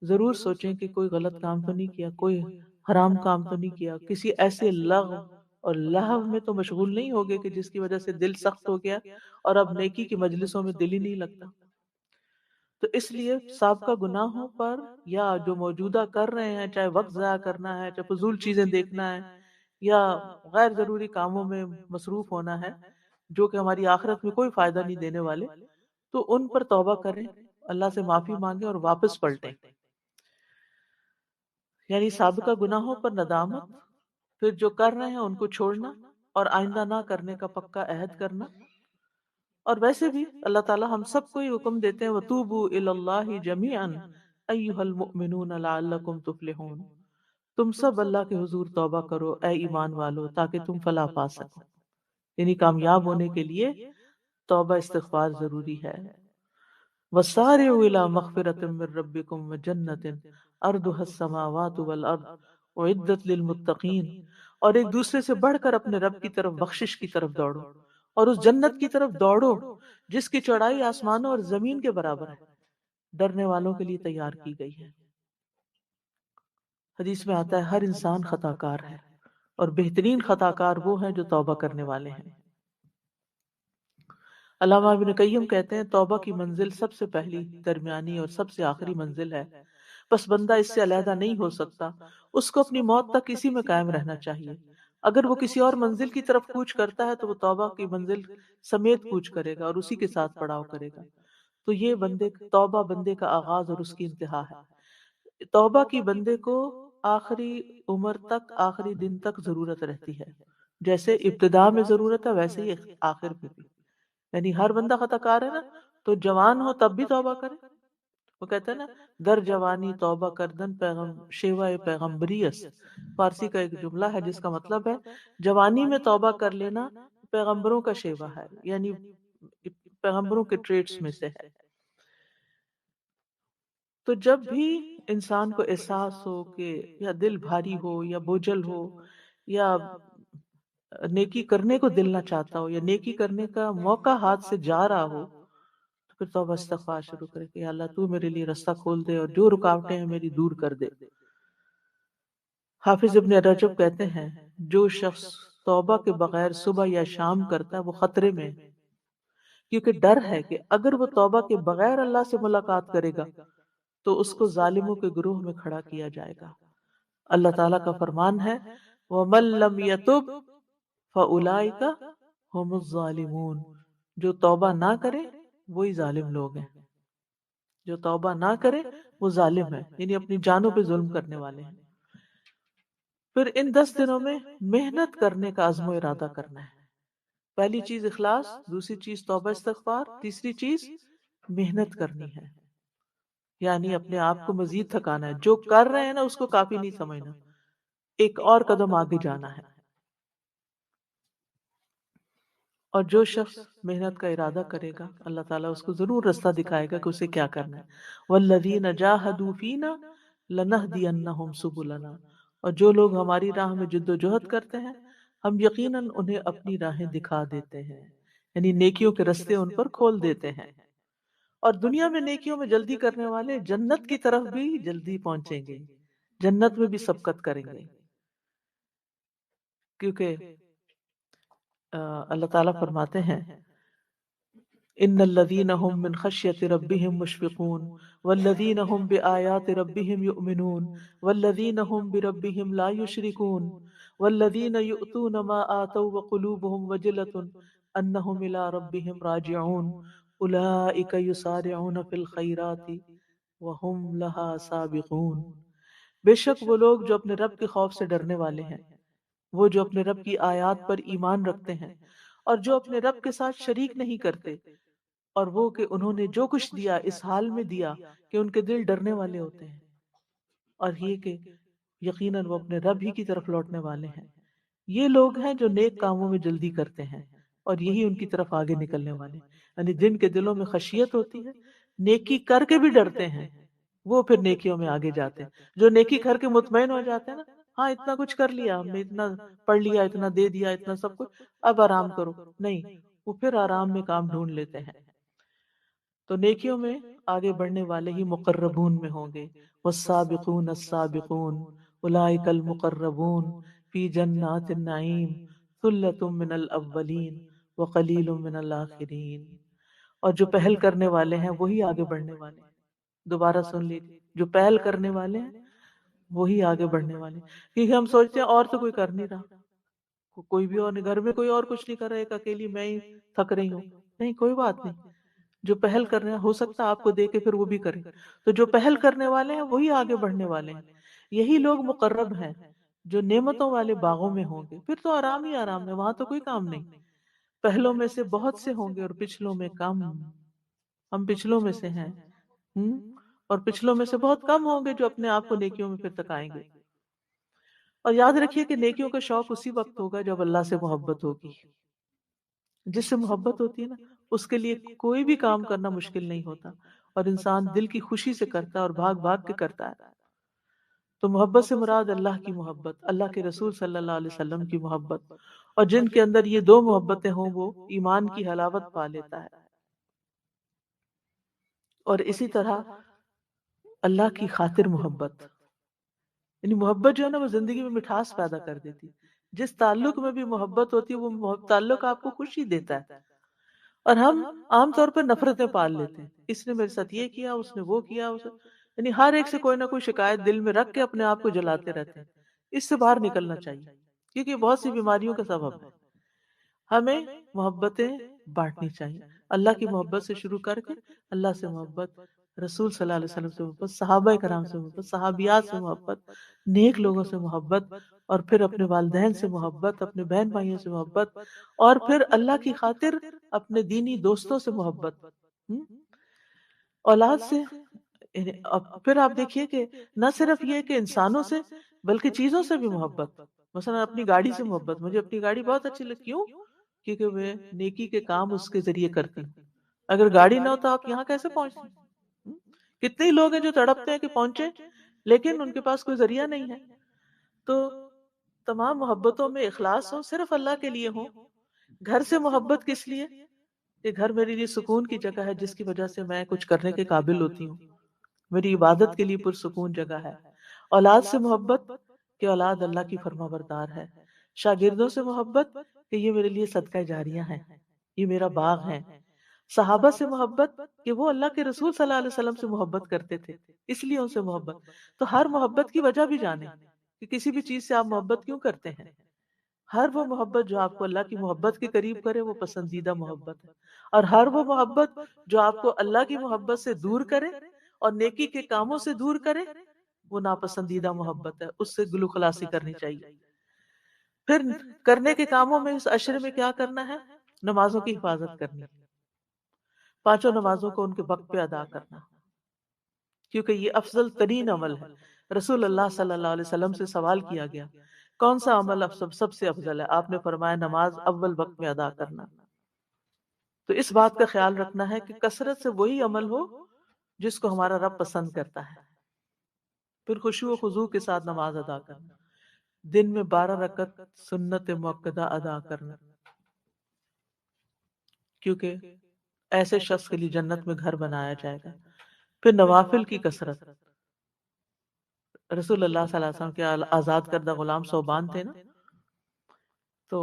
ضرور سوچیں کہ کوئی غلط کام تو نہیں کیا، کوئی حرام کام تو نہیں کیا، کسی ایسے لغو اور لہو میں تو مشغول نہیں ہوگے کہ جس کی وجہ سے دل سخت ہو گیا اور اب نیکی کی مجلسوں میں دل ہی نہیں لگتا۔ تو اس لیے سابقہ گناہوں پر یا جو موجودہ کر رہے ہیں، چاہے وقت ضائع کرنا ہے، چاہے فضول چیزیں دیکھنا ہے، یا غیر ضروری کاموں میں مصروف ہونا ہے جو کہ ہماری آخرت میں کوئی فائدہ نہیں دینے والے، تو ان پر توبہ کریں، اللہ سے معافی مانگیں اور واپس پلٹیں۔ یعنی سابقہ گناہوں پر ندامت، پھر جو کر رہے ہیں ان کو چھوڑنا اور آئندہ نہ کرنے کا پکا عہد کرنا۔ اور ویسے بھی اللہ تعالی ہم سب کو ہی حکم دیتے ہیں وَتُوبُوا إِلَى اللَّهِ جَمِيعًا أَيُّهَا الْمُؤْمِنُونَ لَعَلَّكُمْ تُفْلِحُونَ، تم سب اللہ کے حضور توبہ کرو اے ایمان والو تاکہ تم فلاح پا سکو، یعنی کامیاب ہونے کے لیے توبہ استغفار ضروری ہے۔ وَسَارِعُوا إِلَى مَغْفِرَةٍ مِّن رَّبِّكُمْ وَجَنَّةٍ أَرْضُهَا السَّمَاوَاتُ وَالْأَرْضُ أُعِدَّتْ لِلْمُتَّقِينَ، اور ایک دوسرے سے بڑھ کر اپنے رب کی طرف بخشش کی طرف دوڑو، اور اس جنت کی طرف دوڑو جس کی چوڑائی آسمانوں اور زمین کے برابر ہے، ڈرنے والوں کے لیے تیار کی گئی ہے۔ حدیث میں آتا ہے ہر انسان خطا کار ہے اور بہترین خطا کار وہ ہیں جو توبہ کرنے والے ہیں۔ علامہ ابن قیم کہتے ہیں توبہ کی منزل سب سے پہلی، درمیانی اور سب سے آخری منزل ہے، بس بندہ اس سے علیحدہ نہیں ہو سکتا، اس کو اپنی موت تک اسی میں قائم رہنا چاہیے۔ اگر وہ کسی اور منزل کی طرف کوچ کرتا ہے تو وہ توبہ کی منزل سمیت کوچ کرے گا اور اسی کے ساتھ پڑاؤ کرے گا۔ تو یہ توبہ بندے کا آغاز اور اس کی انتہا ہے۔ توبہ کی بندے کو آخری عمر تک، آخری دن تک ضرورت رہتی ہے، جیسے ابتدا میں ضرورت ہے ویسے ہی آخر میں بھی۔ یعنی ہر بندہ خطا کار ہے نا، تو جوان ہو تب بھی توبہ کرے۔ وہ کہتے ہیں نا در جوانی توبہ کردن شیوہ پیغمبریس، فارسی کا ایک جملہ ہے جس کا مطلب ہے جوانی میں توبہ کر لینا پیغمبروں کا شیوہ ہے، یعنی پیغمبروں کے ٹریٹس میں سے ہے۔ تو جب بھی انسان کو احساس ہو کہ یا دل بھاری ہو یا بوجھل ہو یا نیکی کرنے کو دل نہ چاہتا ہو یا نیکی کرنے کا موقع ہاتھ سے جا رہا ہو، تو پھر توبہ استغفار شروع کرے کہ یا اللہ تو میرے لیے رستہ کھول دے اور جو رکاوٹیں ہیں میری دور کر دے۔ حافظ ابن رجب کہتے ہیں جو شخص توبہ کے بغیر صبح یا شام کرتا ہے وہ خطرے میں ہے، کیونکہ ڈر ہے کہ اگر وہ توبہ کے بغیر اللہ سے ملاقات کرے گا تو اس کو ظالموں کے گروہ میں کھڑا کیا جائے گا۔ اللہ تعالیٰ کا فرمان ہے وَمَن لَّمْ يَتُبْ فَأُولَٰئِكَ هُمُ الظَّالِمُونَ، جو توبہ نہ کرے وہی ظالم لوگ ہیں، جو توبہ نہ کرے وہ ظالم ہے، یعنی اپنی جانوں پہ ظلم کرنے والے ہیں۔ پھر ان 10 دنوں میں محنت کرنے کا عزم و ارادہ کرنا ہے۔ پہلی چیز اخلاص، دوسری چیز توبہ استغفار، تیسری چیز محنت کرنی ہے۔ یعنی اپنے آپ کو مزید تھکانا ہے، جو کر رہے ہیں نا اس کو کافی نہیں سمجھنا، ایک اور قدم آگے جانا ہے۔ اور جو شخص محنت کا ارادہ کرے گا اللہ تعالیٰ اس کو ضرور رستہ دکھائے گا کہ اسے کیا کرنا ہے۔ والذین جاہدوا فینا لنہدینہم سبلنا، اور جو لوگ ہماری راہ میں جد و جہد کرتے ہیں ہم یقیناً انہیں اپنی راہیں دکھا دیتے ہیں، یعنی نیکیوں کے رستے ان پر کھول دیتے ہیں۔ اور دنیا میں نیکیوں میں جلدی کرنے والے جنت کی طرف بھی جلدی پہنچیں گے، جنت میں بھی سبقت کریں گے، کیونکہ اللہ تعالیٰ فرماتے ہیں ان الذین هم من خشیۃ ربهم مشفقون والذین هم بآیات ربهم یؤمنون والذین هم بربهم لا یشرکون والذین یؤتون ما آتوا وقلوبهم وجلة انهم الی ربهم راجعون اولئک یسارعون فی الخیرات وهم لها سابقون۔ بے شک وہ لوگ جو اپنے رب کے خوف سے ڈرنے والے ہیں، وہ جو اپنے رب کی آیات پر ایمان رکھتے ہیں اور جو اپنے رب کے ساتھ شریک نہیں کرتے، اور وہ کہ انہوں نے جو کچھ دیا اس حال میں دیا کہ ان کے دل ڈرنے والے ہوتے ہیں، اور یہ کہ یقیناً وہ اپنے رب ہی کی طرف لوٹنے والے ہیں۔ یہ لوگ ہیں جو نیک کاموں میں جلدی کرتے ہیں اور یہی ان کی طرف آگے نکلنے والے، یعنی جن کے دلوں میں خشیت ہوتی ہے، نیکی کر کے بھی ڈرتے ہیں، وہ پھر نیکیوں میں آگے جاتے ہیں۔ جو نیکی کر کے مطمئن ہو جاتے ہیں نا، ہاں اتنا کچھ کر لیا ہم نے، اتنا پڑھ لیا، اتنا دے دیا، اتنا سب کچھ، اب آرام کرو، نہیں، وہ پھر آرام میں کام ڈھونڈ لیتے ہیں۔ تو نیکیوں میں آگے بڑھنے والے ہی مقربون میں ہوں گے۔ والسابقون السابقون اولئک المقربون فی جنات النعیم ثلۃ من الاولین وقلیل من الاخرین۔ اور جو پہل کرنے والے ہیں وہی آگے بڑھنے والے ہیں۔ دوبارہ سن لیجیے، جو پہل کرنے والے ہیں وہی آگے بڑھنے والے ہیں۔ کیونکہ ہم سوچتے ہیں اور تو کوئی کر نہیں رہا، کوئی بھی اور نہیں، گھر میں کوئی اور کچھ نہیں کر رہا، ایک اکیلی میں ہی تھک رہی ہوں، نہیں کوئی بات نہیں، جو پہل کر رہے ہیں ہو سکتا ہے آپ کو دے کے پھر وہ بھی کریں، تو جو پہل کرنے والے ہیں وہی آگے بڑھنے والے ہیں۔ یہی لوگ مقرب ہیں جو نعمتوں والے باغوں میں ہوں گے، پھر تو آرام ہی آرام ہے، وہاں تو کوئی کام نہیں۔ پہلوں میں سے بہت سے ہوں گے اور پچھلوں میں کم، ہم پچھلوں میں سے ہیں، اور پچھلوں میں سے بہت کم ہوں گے جو اپنے آپ کو نیکیوں میں پھر تک آئیں گے۔ اور یاد رکھیے کہ نیکیوں کا شوق اسی وقت ہوگا جب اللہ سے محبت ہوگی۔ جس سے محبت ہوتی ہے نا، اس کے لیے کوئی بھی کام کرنا مشکل نہیں ہوتا، اور انسان دل کی خوشی سے کرتا ہے اور بھاگ بھاگ کے کرتا ہے۔ تو محبت سے مراد اللہ کی محبت، اللہ کے رسول صلی اللہ علیہ وسلم کی محبت، اور جن کے اندر یہ دو محبتیں ہوں وہ ایمان کی حلاوت پا لیتا ہے۔ اور اسی طرح اللہ کی خاطر محبت، یعنی محبت جو ہے نا وہ زندگی میں مٹھاس پیدا کر دیتی، جس تعلق میں بھی محبت ہوتی ہے وہ تعلق آپ کو خوشی دیتا ہے۔ اور ہم عام طور پر نفرتیں پال لیتے ہیں، اس نے میرے ساتھ یہ کیا، اس نے وہ کیا، یعنی ہر ایک سے کوئی نہ کوئی شکایت دل میں رکھ کے اپنے آپ کو جلاتے رہتے ہیں۔ اس سے باہر نکلنا چاہیے، کیونکہ یہ بہت سی بیماریوں کا سبب ہے۔ ہمیں محبتیں بانٹنی چاہیے، اللہ کی محبت سے شروع کر کے اللہ سے محبت، رسول صلی اللہ علیہ وسلم سے محبت، صحابہ کرام سے محبت، صحابیات سے محبت، نیک لوگوں سے محبت، اور پھر اپنے والدین سے محبت، اپنے بہن بھائیوں سے محبت، اور پھر اللہ کی خاطر اپنے دینی دوستوں سے محبت، ہم؟ اولاد سے، پھر آپ دیکھیے کہ نہ صرف یہ کہ انسانوں سے بلکہ چیزوں سے بھی محبت، مثلا اپنی گاڑی سے محبت، مجھے اپنی گاڑی بہت اچھی لگتی، کیوں؟ کیونکہ میں نیکی کے کام اس کے ذریعے کرتی ہوں۔ اگر گاڑی نہ ہو تو آپ یہاں کیسے پہنچتے ہیں؟ کتنے ہی لوگ ہیں جو تڑپتے ہیں کہ پہنچے لیکن ان کے پاس کوئی ذریعہ نہیں ہے۔ تو تمام محبتوں میں اخلاص ہو، صرف اللہ کے لیے ہو۔ گھر سے محبت کس لیے؟ کہ گھر میرے لیے سکون کی جگہ ہے جس کی وجہ سے میں کچھ کرنے کے قابل ہوتی ہوں، میری عبادت کے لیے پرسکون جگہ ہے۔ اولاد سے محبت کہ اولاد اللہ کی فرما بردار ہے۔ شاگردوں سے محبت کہ یہ میرے لیے صدقہ جاریہ ہے، یہ میرا باغ ہے۔ صحابہ سے محبت کہ وہ اللہ کے رسول صلی اللہ علیہ وسلم سے محبت کرتے تھے، اس لیے ان سے محبت۔ تو ہر محبت کی وجہ بھی جانیں کہ کسی بھی چیز سے آپ محبت کیوں کرتے ہیں۔ ہر وہ محبت جو آپ کو اللہ کی محبت کے قریب کرے وہ پسندیدہ محبت ہے، اور ہر وہ محبت جو آپ کو اللہ کی محبت سے دور کرے اور نیکی کے کاموں سے دور کرے وہ ناپسندیدہ محبت ہے، اس سے گلو خلاصی کرنی چاہیے۔ پھر کرنے کے کاموں میں اس عشرے میں کیا کرنا ہے؟ نمازوں کی حفاظت کرنی، پانچوں نمازوں کو ان کے وقت پہ ادا کرنا، کیونکہ یہ افضل ترین عمل ہے۔ رسول اللہ صلی اللہ علیہ وسلم سے سوال کیا گیا کون سا عمل سب سے افضل ہے؟ آپ نے فرمایا نماز اول وقت میں ادا کرنا۔ تو اس بات کا خیال رکھنا ہے کہ کثرت سے وہی عمل ہو جس کو ہمارا رب پسند کرتا ہے۔ پھر خشوع و خضوع کے ساتھ نماز ادا کرنا، دن میں 12 رکعت سنت مؤکدہ ادا کرنا، کیونکہ ایسے شخص کے لیے جنت میں گھر بنایا جائے گا۔ پھر نوافل کی کثرت، رسول اللہ صلی اللہ علیہ وسلم کے آزاد کردہ غلام صوبان تھے نا، تو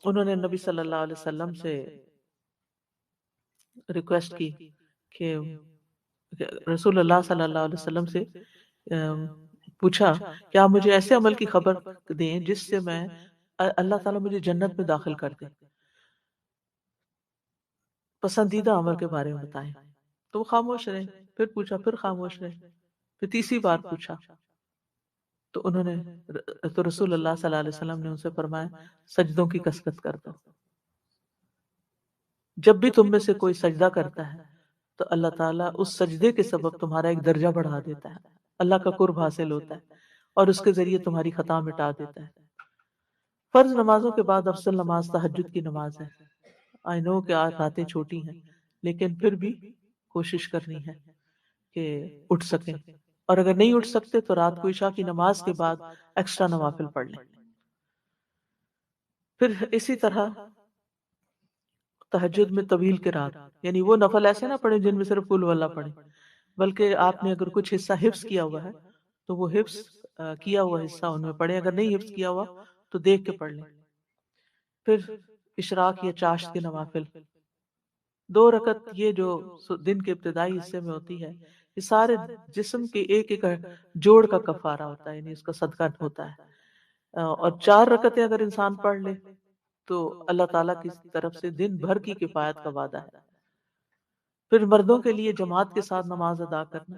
انہوں نے نبی صلی اللہ علیہ وسلم سے ریکویسٹ کی کہ رسول اللہ صلی اللہ علیہ وسلم سے پوچھا کہ آپ مجھے ایسے عمل کی خبر دیں جس سے میں اللہ تعالیٰ مجھے جنت میں داخل کر دے، پسندیدہ عمل کے بارے میں بتائیں۔ تو وہ خاموش رہے، پھر پوچھا، پھر خاموش رہے، پھر تیسری بار پوچھا تو انہوں نے تو رسول اللہ صلی اللہ علیہ وسلم نے ان سے فرمایا سجدوں کی کثرت کر دو۔ جب بھی تم میں سے کوئی سجدہ کرتا ہے تو اللہ تعالیٰ اس سجدے کے سبب تمہارا ایک درجہ بڑھا دیتا ہے، اللہ کا قرب حاصل ہوتا ہے اور اس کے ذریعے تمہاری خطا مٹا دیتا ہے۔ فرض نمازوں کے بعد افضل نماز تہجد کی نماز ہے۔ آئی نو کہ آج راتیں چھوٹی ہیں لیکن پھر بھی کوشش کرنی ہے کہ اٹھ سکیں، اور اگر نہیں اٹھ سکتے تو رات کو عشاء کی نماز کے بعد ایکسٹرا نوافل پڑھ لیں۔ پھر اسی طرح تہجد میں طویل قرات، یعنی وہ نفل ایسے نہ پڑھیں جن میں صرف قل واللہ پڑھیں، بلکہ آپ نے اگر کچھ حصہ حفظ کیا ہوا ہے تو وہ حفظ کیا ہوا حصہ ان میں پڑھیں، اگر نہیں حفظ کیا ہوا تو دیکھ کے پڑھ لیں۔ پھر اشراق یا چاشت کے نوافل 2 رکعت، یہ جو دن کے ابتدائی حصے میں ہوتی ہے، یہ سارے جسم کے ایک ایک جوڑ کا کفارہ ہوتا ہے، یعنی اس کا صدقہ ہوتا ہے، اور 4 رکعتیں اگر انسان پڑھ لے تو اللہ تعالیٰ کی طرف سے دن بھر کی کفایت کا وعدہ ہے۔ پھر مردوں کے لیے جماعت کے ساتھ نماز ادا کرنا۔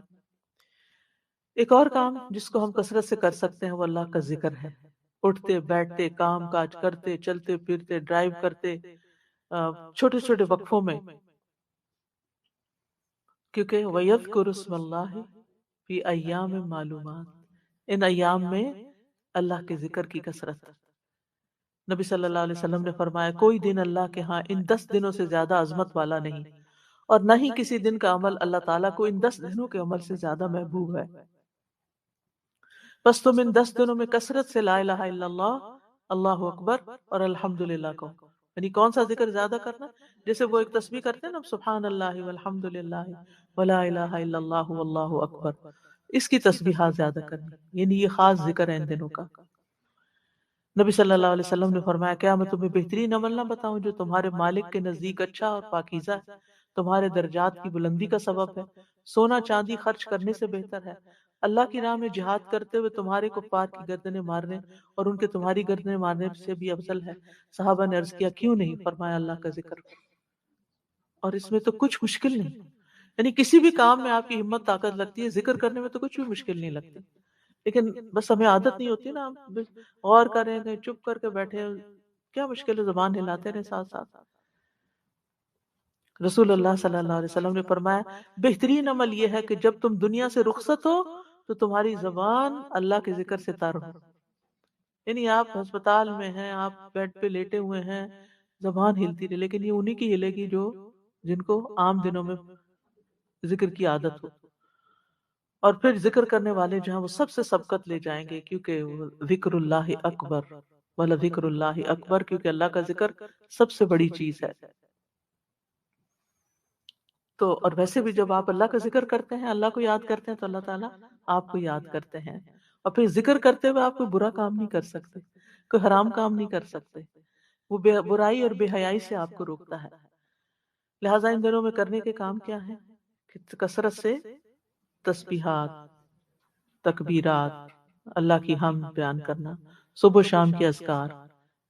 ایک اور کام جس کو ہم کثرت سے کر سکتے ہیں وہ اللہ کا ذکر ہے، اٹھتے بیٹھتے کام کاج کرتے چلتے پھرتے ڈرائیو کرتے چھوٹے چھوٹے وقفوں میں، کیونکہ وَيَذْكُرُ اسْمَ اللَّهِ فِي أَيَّامٍ مَّعْلُومَاتٍ، ان ایام میں اللہ کے ذکر کی کثرت۔ نبی صلی اللہ علیہ وسلم نے فرمایا کوئی دن اللہ کے ہاں ان 10 دنوں سے زیادہ عظمت والا نہیں، اور نہ ہی کسی دن کا عمل اللہ تعالیٰ کو ان 10 دنوں کے عمل سے زیادہ محبوب ہے۔ بس تم ان 10 دنوں میں کثرت سے لا الہ الا اللہ، اللہ اکبر اور الحمدللہ کو، یعنی کون سا ذکر زیادہ کرنا؟ جیسے وہ ایک تسبیح کرتے ہیں نا، سبحان اللہ والحمدللہ ولا الہ الا اللہ واللہ اکبر، اس کی تسبیحات زیادہ کرنی، یعنی یہ خاص ذکر ہے ان دنوں کا۔ نبی صلی اللہ علیہ وسلم نے فرمایا کیا میں تمہیں بہترین عمل نہ بتاؤں جو تمہارے مالک کے نزدیک اچھا اور پاکیزہ ہے، تمہارے درجات کی بلندی کا سبب ہے، سونا چاندی خرچ کرنے سے بہتر ہے، اللہ کی راہ میں جہاد کرتے ہوئے تمہارے کفار کی گردنیں مارنے اور ان کے تمہاری گردنیں مارنے سے بھی افضل ہے۔ صحابہ نے عرض کیا کیوں نہیں؟ فرمایا اللہ کا ذکر، اور اس میں تو کچھ مشکل نہیں، یعنی کسی بھی کام میں آپ کی ہمت طاقت لگتی ہے، ذکر کرنے میں تو کچھ بھی مشکل نہیں لگتی، لیکن بس ہمیں عادت نہیں ہوتی نا، ہم غور کریں کہ چپ کر کے بیٹھے، کیا مشکل ہے، زبان ہلاتے رہے ساتھ ساتھ۔ رسول اللہ صلی اللہ علیہ وسلم نے فرمایا بہترین عمل یہ ہے کہ جب تم دنیا سے رخصت ہو تو تمہاری زبان اللہ کے ذکر سے تر ہو، یعنی آپ ہسپتال میں ہیں، آپ بیڈ پہ لیٹے ہوئے ہیں، زبان ہلتی رہے، لیکن یہ انہی کی ہلے گی جو جن کو عام دنوں میں ذکر کی عادت ہو، اور پھر ذکر کرنے والے جو ہیں وہ سب سے سبقت لے جائیں گے، کیونکہ ذکر اللہ اکبر وَلَذِكْرُ اللَّهِ اکبر، کیونکہ اللہ کا ذکر سب سے بڑی چیز ہے۔ تو اور ویسے بھی جب آپ اللہ کا ذکر کرتے ہیں، اللہ کو یاد کرتے ہیں، تو اللہ تعالیٰ آپ کو یاد کرتے ہیں، اور پھر ذکر کرتے ہوئے آپ کوئی برا کام نہیں کر سکتے، کوئی حرام کام نہیں کر سکتے، وہ برائی اور بے حیائی سے آپ کو روکتا ہے۔ لہٰذا ان دنوں میں کرنے کے کام کیا ہیں کہ کثرت سے تسبیحات، تکبیرات، اللہ کی حمد بیان کرنا، صبح و شام کے اذکار،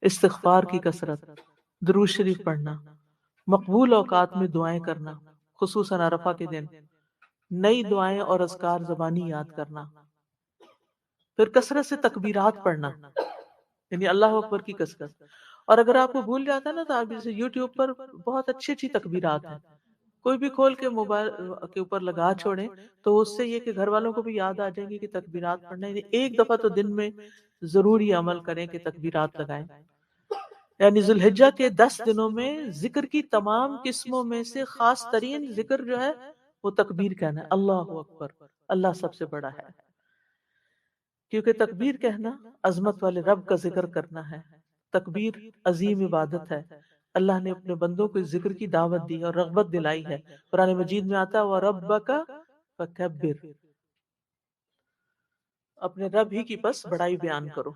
استغفار کی کثرت، درود شریف پڑھنا، مقبول اوقات میں دعائیں کرنا، خصوصاً عرفہ کے دن نئی دعائیں اور اذکار زبانی یاد کرنا، پھر کثرت سے تکبیرات پڑھنا، یعنی اللہ اکبر کی کثرت، اور اگر آپ کو بھول جاتا ہے نا تو آپ جیسے یوٹیوب پر بہت اچھی اچھی تکبیرات ہیں، کوئی بھی کھول کے موبائل کے اوپر لگا چھوڑیں تو اس سے یہ کہ گھر والوں کو بھی یاد آ جائیں گی کہ تکبیرات پڑھنا ہے، ایک دفعہ تو دن میں ضرور یہ عمل کریں کہ تکبیرات لگائیں. یعنی ذوالحجہ کے 10 دنوں میں ذکر کی تمام قسموں میں سے خاص ترین ذکر جو ہے وہ تکبیر کہنا ہے، اللہ اکبر، اللہ سب سے بڑا ہے. کیونکہ تکبیر کہنا عظمت والے رب کا ذکر کرنا ہے. تکبیر عظیم عبادت ہے. اللہ نے اپنے بندوں کو اس ذکر کی دعوت دی اور رغبت دلائی ہے. قرآن مجید میں آتا ہے وَرَبَّكَ فَكَبِّرْ، اپنے رب ہی کی پس بڑائی بیان کرو.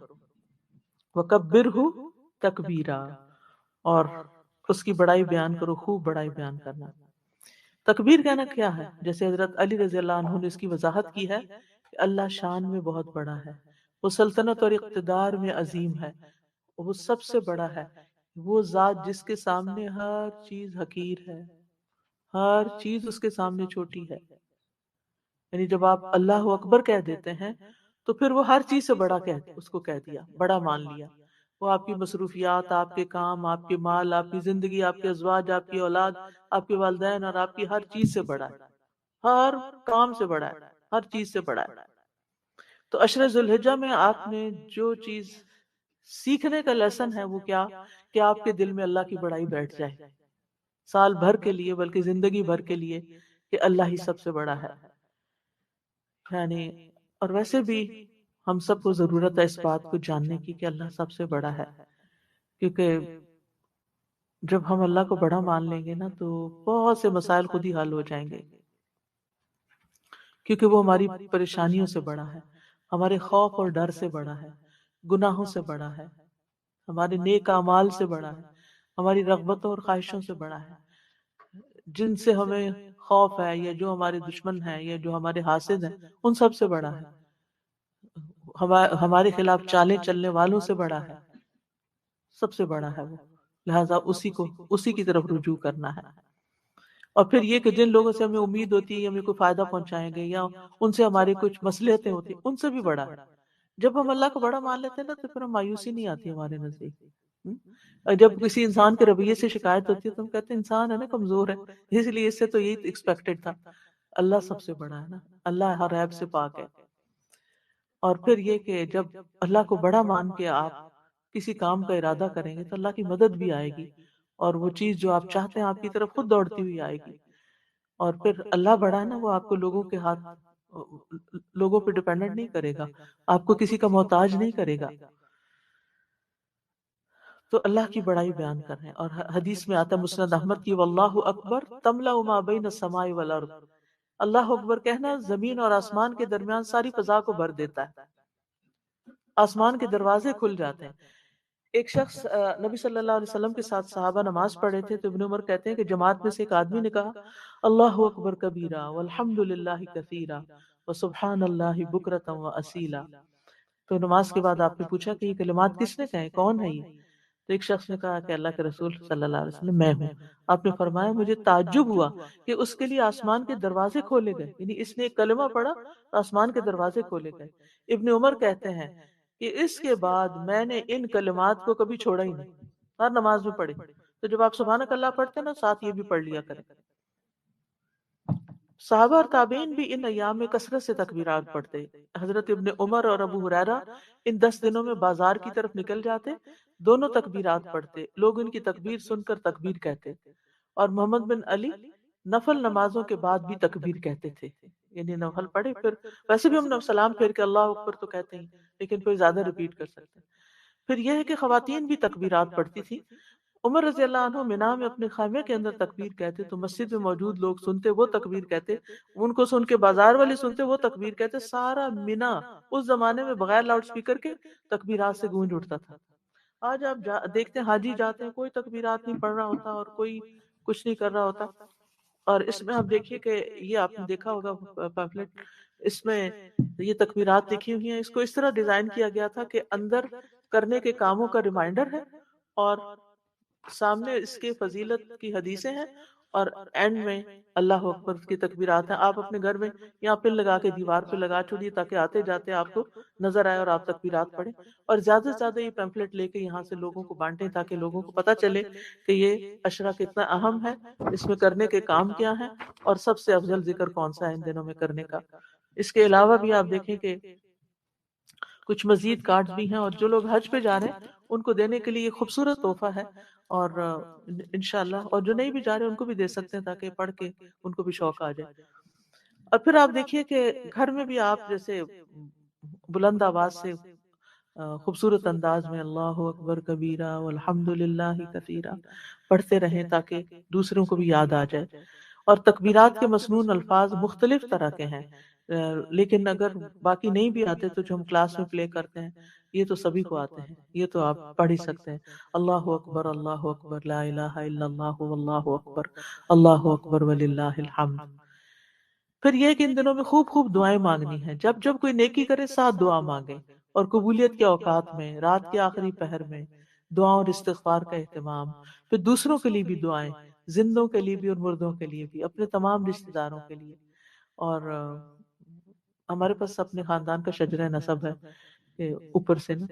وَكَبِّرْهُ تکبیرا، اور اس کی بڑائی بیان کرو، خوب بڑائی بیان کرنا. تکبیر کہنا کیا ہے؟ جیسے حضرت علی رضی اللہ عنہ نے اس کی وضاحت کی ہے کہ اللہ شان میں بہت بڑا ہے، وہ سلطنت اور اقتدار میں عظیم ہے، وہ سب سے بڑا ہے، وہ ذات جس کے سامنے ہر چیز حقیر ہے، ہر چیز اس کے سامنے چھوٹی ہے. یعنی جب آپ اللہ اکبر کہہ دیتے ہیں تو پھر وہ ہر چیز سے بڑا اس کو کہہ دیا، بڑا مان لیا. وہ آپ کی مصروفیات، آپ کے کام، آپ کے مال، آپ کی زندگی، آپ کے ازواج، آپ کی اولاد، آپ کے والدین اور آپ کی ہر چیز سے بڑا ہے، ہر کام سے بڑا ہے، ہر چیز سے بڑا ہے. تو عشر ذوالحجہ میں آپ نے جو چیز سیکھنے کا لیسن ہے وہ کیا کہ آپ کے دل میں اللہ کی بڑائی بیٹھ جائے، سال بھر کے لیے بلکہ زندگی بھر کے لیے، کہ اللہ ہی سب سے بڑا ہے. یعنی اور ویسے بھی ہم سب کو ضرورت ہے اس بات کو جاننے کی کہ اللہ سب سے بڑا ہے. کیونکہ جب ہم اللہ کو بڑا مان لیں گے نا تو بہت سے مسائل خود ہی حل ہو جائیں گے، کیونکہ وہ ہماری پریشانیوں سے بڑا ہے، ہمارے خوف اور ڈر سے بڑا ہے، گناہوں سے بڑا ہے، ہمارے نیک اعمال سے بڑا ہے، ہماری رغبتوں اور خواہشوں سے بڑا ہے. جن سے ہمیں خوف ہے یا جو ہمارے دشمن ہیں یا جو ہمارے حاسد ہیں ان سب سے بڑا ہے، ہمارے خلاف چالیں چلنے والوں سے بڑا ہے، سب سے بڑا ہے وہ. لہٰذا اسی کی طرف رجوع کرنا ہے. اور پھر یہ کہ جن لوگوں سے ہمیں امید ہوتی ہے ہمیں کوئی فائدہ پہنچائیں گے یا ان سے ہماری کچھ مصلحتیں ہوتی ہیں، ان سے بھی بڑا ہے. جب ہم اللہ کو بڑا مان لیتے ہیں نا تو پھر ہم مایوسی نہیں آتی ہمارے نزدیک. اور جب کسی انسان کے رویے سے شکایت ہوتی ہے تو ہم کہتے ہیں انسان ہے نا، کمزور ہے، اس لیے اس سے تو یہی ایکسپیکٹڈ تھا. اللہ سب سے بڑا ہے نا، اللہ ہر عیب سے پاک ہے. اور پھر یہ کہ جب اللہ کو بڑا مان کے آپ کسی کام کا ارادہ کریں گے تو اللہ کی مدد بھی آئے گی، اور وہ چیز جو آپ چاہتے ہیں آپ کی طرف خود دوڑتی ہوئی آئے گی. اور پھر اللہ بڑا ہے نا، وہ آپ کو لوگوں پہ ڈیپینڈنٹ نہیں کرے گا، آپ کو کسی کا محتاج نہیں کرے گا. تو اللہ کی بڑائی بیان کر رہے ہیں. اور حدیث میں آتا ہے مسند احمد کی واللہ اکبر تملا ما بین السماء والارض، اللہ اکبر کہنا زمین اور آسمان کے درمیان ساری فضا کو بھر دیتا ہے، آسمان کے دروازے کھل جاتے ہیں. ایک شخص نبی صلی اللہ علیہ وسلم کے ساتھ صحابہ نماز پڑھے تھے تو ابن عمر کہتے ہیں کہ جماعت میں سے ایک آدمی نے کہا اللہ اکبر کبیرہ والحمد للہ کثیرہ وسبحان اللہ بکرۃ واصیلا. تو نماز کے بعد آپ نے پوچھا کہ یہ کلمات کس نے کہے، کون ہے یہ؟ تو ایک شخص نے کہا کہ اللہ کے رسول صلی اللہ علیہ وسلم میں ہوں. آپ نے فرمایا مجھے تعجب ہوا کہ اس کے لیے آسمان کے دروازے کھولے گئے، یعنی اس نے ایک کلمہ پڑھا تو آسمان کے دروازے کھولے گئے. ابن عمر کہتے ہیں کہ اس کے بعد میں نے ان کلمات کو کبھی چھوڑا ہی نہیں، ہر نماز میں پڑھی. تو جب آپ سبحانک اللہ پڑھتے ہیں نا ساتھ یہ بھی پڑھ لیا کریں. صحابہ اور تابعین بھی ان ایام میں کثرت سے تکبیرات پڑھتے. حضرت ابن عمر اور ابو ہریرہ ان 10 دنوں میں بازار کی طرف نکل جاتے، دونوں تکبیرات پڑھتے، لوگ ان کی تکبیر سن کر تکبیر کہتے. اور محمد بن علی نفل نمازوں کے بعد بھی تکبیر کہتے تھے، یعنی نفل پڑھے پھر ویسے بھی ہم سلام پھیر کے اللہ اکبر تو کہتے ہیں لیکن پھر زیادہ ریپیٹ کر سکتے ہیں. پھر یہ ہے کہ خواتین بھی تکبیرات پڑھتی تھی. عمر رضی اللہ عنہ منا میں اپنے خیمے کے اندر تکبیر کہتے تو مسجد میں موجود لوگ سنتے وہ تکبیر کہتے، ان کو سن کے بازار والے سنتے وہ تکبیر کہتے. سارا منا اس زمانے میں بغیر لاؤڈ سپیکر کے تکبیرات سے گونج اٹھتا تھا. آج آپ دیکھتے ہیں حاجی جاتے ہیں کوئی تکبیرات نہیں پڑھ رہا ہوتا اور کوئی کچھ نہیں کر رہا ہوتا. اور اس میں آپ دیکھیے کہ یہ آپ نے دیکھا ہوگا پیمفلٹ، اس میں یہ تکبیرات لکھی ہوئی ہیں، اس کو اس طرح ڈیزائن کیا گیا تھا کہ اندر کرنے کے کاموں کا ریمائنڈر ہے اور سامنے اس کے فضیلت کی حدیثیں ہیں اور اینڈ میں اللہ اکبر کی تکبیرات ہیں. آپ اپنے گھر میں یہاں پن لگا کے دیوار پہ لگا چھوڑیے تاکہ آتے جاتے آپ کو نظر آئے اور آپ تکبیرات پڑھیں. اور زیادہ سے زیادہ یہ پیمفلٹ لے کے یہاں سے لوگوں کو بانٹیں تاکہ لوگوں کو پتہ چلے کہ یہ عشرہ کتنا اہم ہے، اس میں کرنے کے کام کیا ہیں، اور سب سے افضل ذکر کون سا ہے ان دنوں میں کرنے کا. اس کے علاوہ بھی آپ دیکھیں کہ کچھ مزید کارڈز بھی ہیں، اور جو لوگ حج پہ جا رہے ہیں ان کو دینے کے لیے یہ خوبصورت تحفہ ہے. اور انشاءاللہ اور جو نہیں بھی جا رہے ان کو بھی دے سکتے ہیں تاکہ پڑھ کے ان کو بھی شوق آ جائے. اور پھر آپ دیکھیے کہ گھر میں بھی آپ جیسے بلند آواز سے خوبصورت انداز میں اللہ اکبر کبیرہ والحمد للہ کثیرہ پڑھتے رہیں تاکہ دوسروں کو بھی یاد آ جائے. اور تکبیرات کے مسنون الفاظ مختلف طرح کے ہیں، لیکن اگر باقی نہیں بھی آتے تو جو ہم کلاس میں پلے کرتے ہیں یہ تو سبھی کو آتے ہیں، یہ تو آپ پڑھ ہی سکتے ہیں. اللہ اکبر لا الہ الا اللہ واللہ اکبر اللہ اکبر وللہ الحمد. پھر یہ کہ ان دنوں میں خوب خوب دعائیں مانگنی ہیں. جب جب کوئی نیکی کرے 7 دعا مانگے، اور قبولیت کے اوقات میں رات کے آخری پہر میں دعاؤں اور استغفار کا اہتمام. پھر دوسروں کے لیے بھی دعائیں، زندوں کے لیے بھی اور مردوں کے لیے بھی، اپنے تمام رشتہ داروں کے لیے. اور ہمارے پاس اپنے خاندان کا شجرہ نسب ہے کہ اوپر سے نا،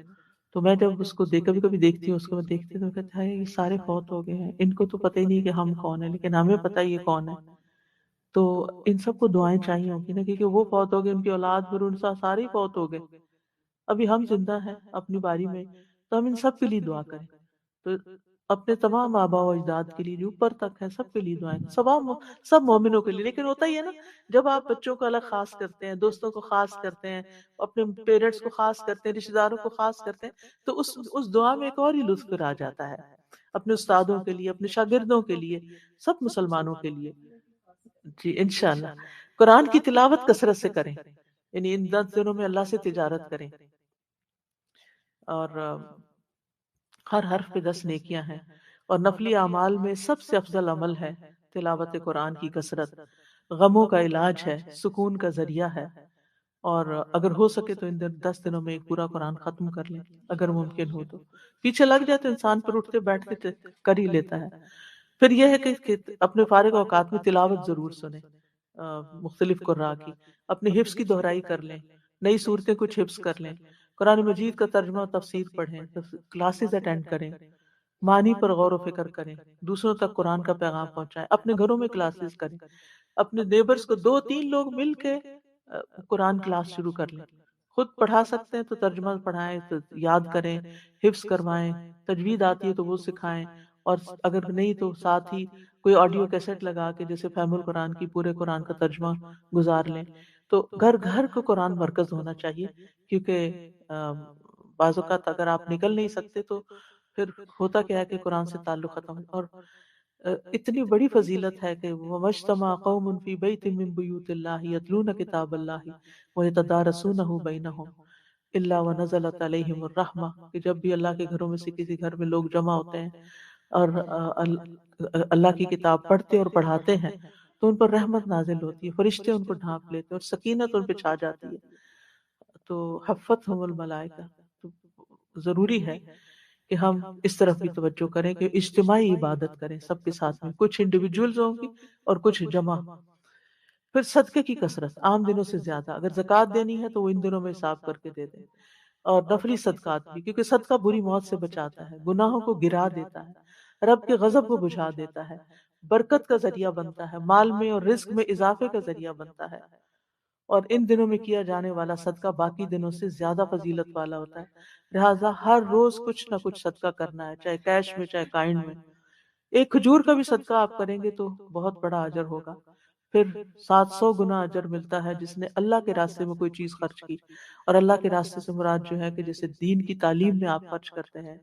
تو میں جب اس کو کبھی کبھی دیکھتی ہوں، اس کو میں دیکھتی ہوں تو کہتا ہے یہ سارے فوت ہو گئے ہیں، ان کو تو پتہ ہی نہیں کہ ہم کون ہیں، لیکن ہمیں پتہ ہے یہ کون ہے. تو ان سب کو دعائیں چاہیے ہوں گی نا، کیونکہ وہ فوت ہو گئے، ان کی اولاد پھر ان سا سارے فوت ہو گئے، ابھی ہم زندہ ہیں اپنی باری میں، تو ہم ان سب کے لیے دعا کریں. تو اپنے تمام آبا و اجداد کے لیے جو اوپر تک ہے سب کے لیے دعائیں، سب مومنوں کے لیے. لیکن ہوتا ہی ہے نا، جب آپ بچوں کو الگ خاص کرتے ہیں، دوستوں کو خاص کرتے ہیں، اپنے پیرنٹس کو خاص کرتے ہیں، رشتہ داروں کو خاص کرتے ہیں، تو اس دعا میں ایک اور ہی لطف پھر آ جاتا ہے. اپنے استادوں کے لیے، اپنے شاگردوں کے لیے، سب مسلمانوں کے لیے. جی انشاءاللہ قرآن کی تلاوت کثرت سے کریں، یعنی ان 10 دنوں میں اللہ سے تجارت کریں. اور ہر حرف پہ 10 نیکیاں ہیں. اور نفلی اعمال میں سب سے افضل عمل ہے تلاوت قرآن کی کثرت. غموں کا علاج ہے، سکون کا ذریعہ ہے. اور اگر ہو سکے تو ان 10 دنوں میں ایک پورا قرآن ختم کر لیں، اگر ممکن ہو تو. پیچھے لگ جائے تو انسان پر اٹھتے بیٹھتے کر ہی لیتا ہے. پھر یہ ہے کہ اپنے فارغ اوقات میں تلاوت ضرور سنیں مختلف قراء کی. اپنے حفظ کی دہرائی کر لیں، نئی صورتیں کچھ حفظ کر لیں. قرآن مجید کا ترجمہ و تفسیر پڑھیں، کلاسز اٹینڈ کریں، معنی پر غور و فکر کریں، دوسروں تک قرآن کا پیغام پہنچائیں. اپنے گھروں میں کلاسز کریں، اپنے نیبرز کو 2-3 لوگ مل کے قرآن کلاس شروع کر لیں. خود پڑھا سکتے ہیں تو ترجمہ پڑھائیں، تو یاد کریں، حفظ کروائیں. تجوید آتی ہے تو وہ سکھائیں. اور اگر نہیں تو ساتھ ہی کوئی آڈیو کیسٹ لگا کے جیسے فہم القرآن کی پورے قرآن کا ترجمہ گزار لیں. تو گھر گھر کو قرآن مرکز ہونا چاہیے، کیونکہ بعض اوقات اگر آپ نکل نہیں سکتے تو پھر ہوتا کیا ہے کہ قرآن سے تعلق ختم. اور اتنی بڑی فضیلت ہے کہ وَمَجْتَمَعَ قَوْمٌ فِي بَيْتٍ مِّن بُيُوتِ اللَّهِ يَتْلُونَ كِتَابَ اللَّهِ وَيَتَدَارَسُونَهُ بَيْنَهُمْ إِلَّا وَنَزَلَتْ عَلَيْهِمُ الرَّحْمَةُ. کہ جب بھی اللہ کے گھروں میں سے کسی گھر میں لوگ جمع ہوتے ہیں اور اللہ کی کتاب پڑھتے اور پڑھاتے ہیں تو ان پر رحمت نازل ہوتی ہے، فرشتے ان کو ڈھانپ لیتے ہیں اور سکینت ان پہ چھا جاتی ہے. تو حفتہم الملائکہ. تو ضروری ہے کہ ہم اس طرف بھی توجہ کریں کہ اجتماعی عبادت کریں سب کے ساتھ میں، کچھ انڈیویجولز ہوں گی اور کچھ جمع. پھر صدقے کی کثرت عام دنوں سے زیادہ. اگر زکوٰۃ دینی ہے تو وہ ان دنوں میں حساب کر کے دے دیں. اور نفلی صدقات بھی، کیونکہ صدقہ بری موت سے بچاتا ہے، گناہوں کو گرا دیتا ہے، رب کے غضب کو بجھا دیتا ہے، برکت کا ذریعہ بنتا ہے، مال میں اور رزق میں اضافے کا ذریعہ بنتا ہے. اور ان دنوں میں کیا جانے والا صدقہ باقی دنوں سے زیادہ فضیلت والا ہوتا ہے. لہٰذا ہر روز کچھ نہ کچھ صدقہ کرنا ہے، چاہے کیش میں چاہے کائنڈ میں. ایک کھجور کا بھی صدقہ آپ کریں گے تو بہت بڑا اجر ہوگا. پھر 700 گنا اجر ملتا ہے جس نے اللہ کے راستے میں کوئی چیز خرچ کی. اور اللہ کے راستے سے مراد جو ہے کہ جیسے دین کی تعلیم میں آپ خرچ کرتے ہیں،